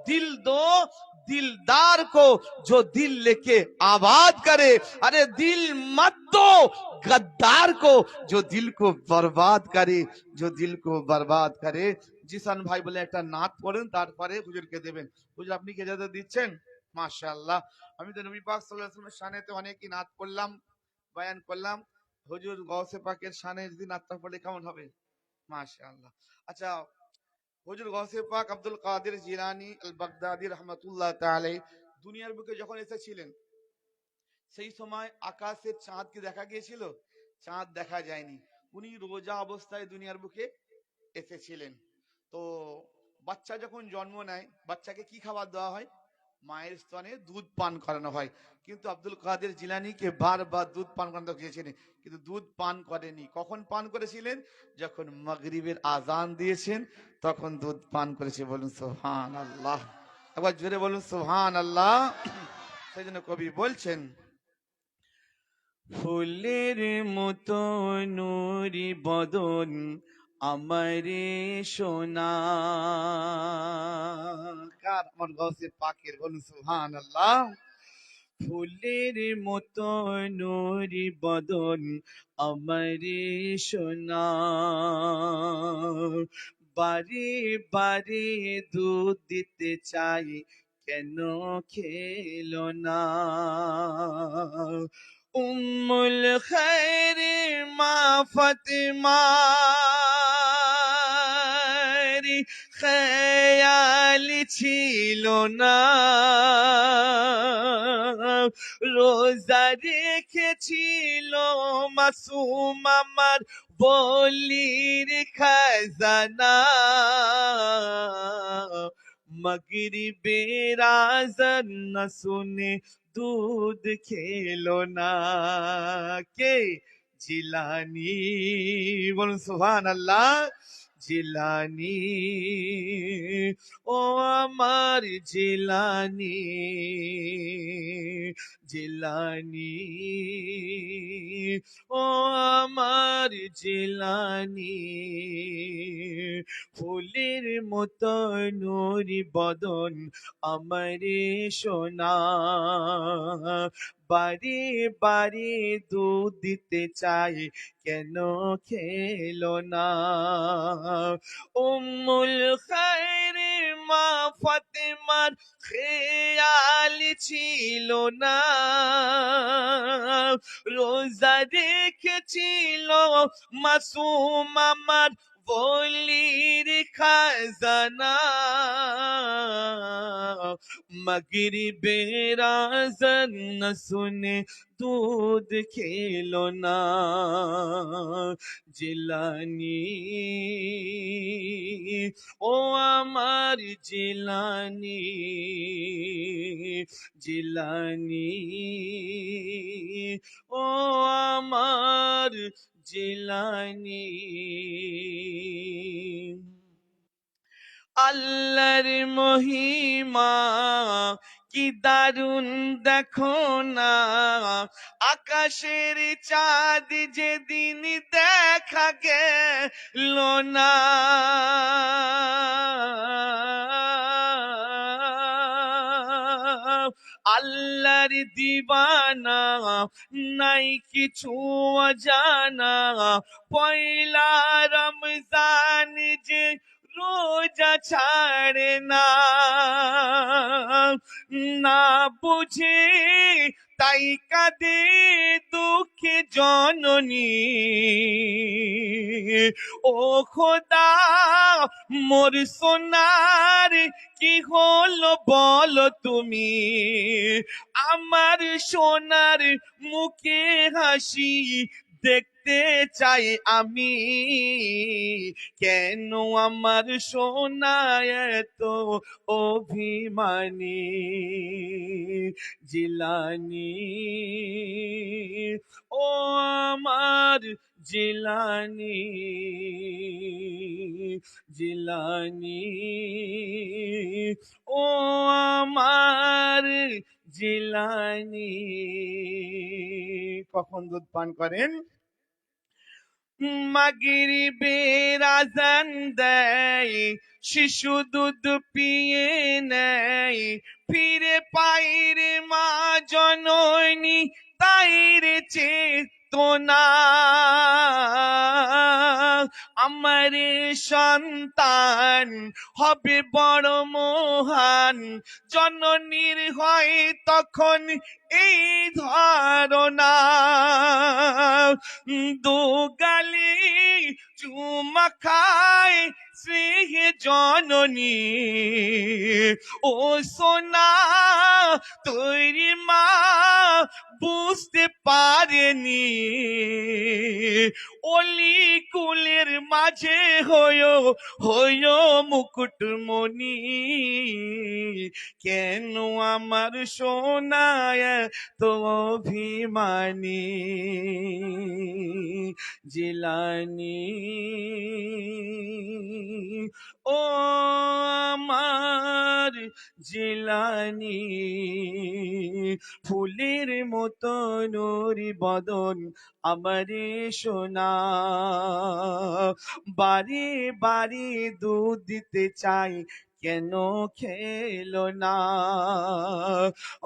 दिल दो दिलदार को जो दिल लेके आबाद करे, अरे दिल मत दो गद्दार को जो दिल को बर्बाद करे, जो दिल को बर्बाद करे। জিসান ভাই বলে একটা নাত পড়েন, তারপরে হুজুরকে দেবেন। হুজুর আপনি কি ইজাজত দিচ্ছেন? মাশাআল্লাহ। আমি তো নবী পাক সাল্লাল্লাহু আলাইহি ওয়াসাল্লামের শানেতে অনেকই নাত পড়লাম, বয়ান করলাম। হুজুর গৌসে পাকের শানে যদি নাতটা পড়লে কেমন হবে? মাশাআল্লাহ। আচ্ছা, হুজুর গৌসে পাক আব্দুল কাদের জিলানী আল বাগদাদি রহমাতুল্লাহ তাআলা দুনিয়ার বুকে যখন এসেছিলেন, সেই সময় আকাশের চাঁদকে দেখা গিয়েছিল? চাঁদ দেখা যায়নি। উনি রোজা অবস্থায় দুনিয়ার বুকে এসেছিলেন। তো বাচ্চা যখন জন্ম নেয়, বাচ্চাকে কি খাবার দেওয়া হয়? মায়ের স্তনে দুধ পান করানো হয়। কিন্তু আব্দুল কাদের জিলানীকে বারবার দুধ পান করানো চেয়েছেন, কিন্তু দুধ পান করেনি। কখন পান করেছিলেন? যখন মাগরিবের আজান দিয়েছেন তখন দুধ পান করেছে। বলুন সুবহানাল্লাহ। একবার জোরে বলুন সুবহানাল্লাহ। সেই জন্য কবি বলছেন, ফুলের মতো নুরি বদন আমারে সোনা। কার? আমার গৌসে পাকের। বলুন সুবহানাল্লাহ। ফুলের মতো নুরি বদন আমারে সোনা, বারে বারে দুধ দিতে চাই কেন খেলো না। উম্মুল খায়র মা ফাতেমা খেয়াল ছিল না, রোজা রেখেছিল মাসুম আমার বলির খাজানা, মাগরিবের আযান না শুনে দুধ খেলো না। কে? জিলানী। বলুন সুবহানাল্লাহ। জিলানী, ও আমার জিলানী, জিলানী, ও আমার জিলানী, ফুলের মতো নুরি বদন আমারে সোনা, বারে বারে দুধ দিতে চাই কেন খেলো না। উম্মুল খায়র মা ফাতেমার খেয়াল ছিল না, রোজা রেখেছিল মাসুম আমার বলির খাজানা, মাগরিবের আযান না শুনে দুধ খেলো না। জিলানী, ও আমার জিলানী, জিলানী, ও আমার জিলানী। আল্লাহর মহিমা কি দারুণ দেখো না, আকাশের চাঁদ যেদিন দেখা গেল না, আল্লাহর দিবানা নাই কিছু অজানা, পয়লা রমজান যে রোজা ছাড়ে না, না বুঝে তাই কাঁদে দুঃখে জননী, ও খোদা মোর সোনার কি হলো বলো তুমি, আমার সোনার মুখে হাসি দেখতে চাই আমি, কেন আমার সোনা এত অভিমানী। জিলানী, ও আমার জিলানী, জিলানী, ও আমার জিলানী। কখন দুধ পান করেন? মাগরিবের আযান দেয়, শিশু দুধ পিয়ে নেয়, ফিরে পাইরে মা জননী তাই রে চেতনা, আমার সন্তান হবে বড় মহান, জননীর হয় তখন এই ধারণা, দোগালি চুমা খায় স্নেহ জননী, ও সোনা তৈরি মা বুঝতে পারেনি অলি কুলের মাঝে হইও মুকুটমণি কেন আমার সোনায় তো অভিমানী জিলানি ও আমার জিলানি ফুলের মতো নুরি বদন আমারে সোনা বাড়ি বাড়ি দুধ দিতে চাই কেন খেলো না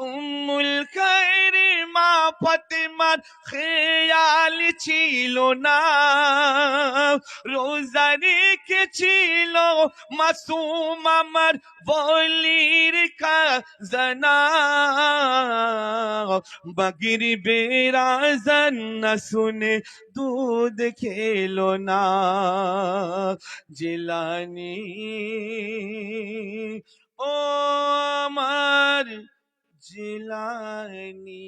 উম্মুল খায়রি মা ফাতেমার খেয়াল ছিল না রোজা রেখেছিল মাসুম আমার বলির খাজানা বগির বেরাজন না শুনে দুধ খেলো না জিলানি ও আমার জিলানি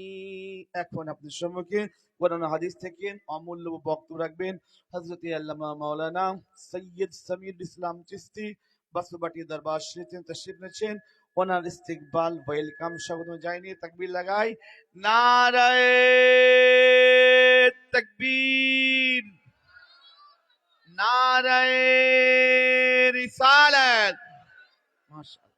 এখন আপনার সম্মুখে কোরআন ও হাদিস থেকে অমূল্য বক্তব্য রাখবেন হযরত আল্লামা মাওলানা সৈয়দ সমীর ইসলাম চিশতি বাসুবাটি দরবার শরীফ তশরিফ এনেছেন ওনার ইস্তিকবাল ওয়েলকাম স্বাগত জানিয়ে তাকবীর লাগাই নারায়ে তাকবীর নারায়ে রিসালাত মাশাআল্লাহ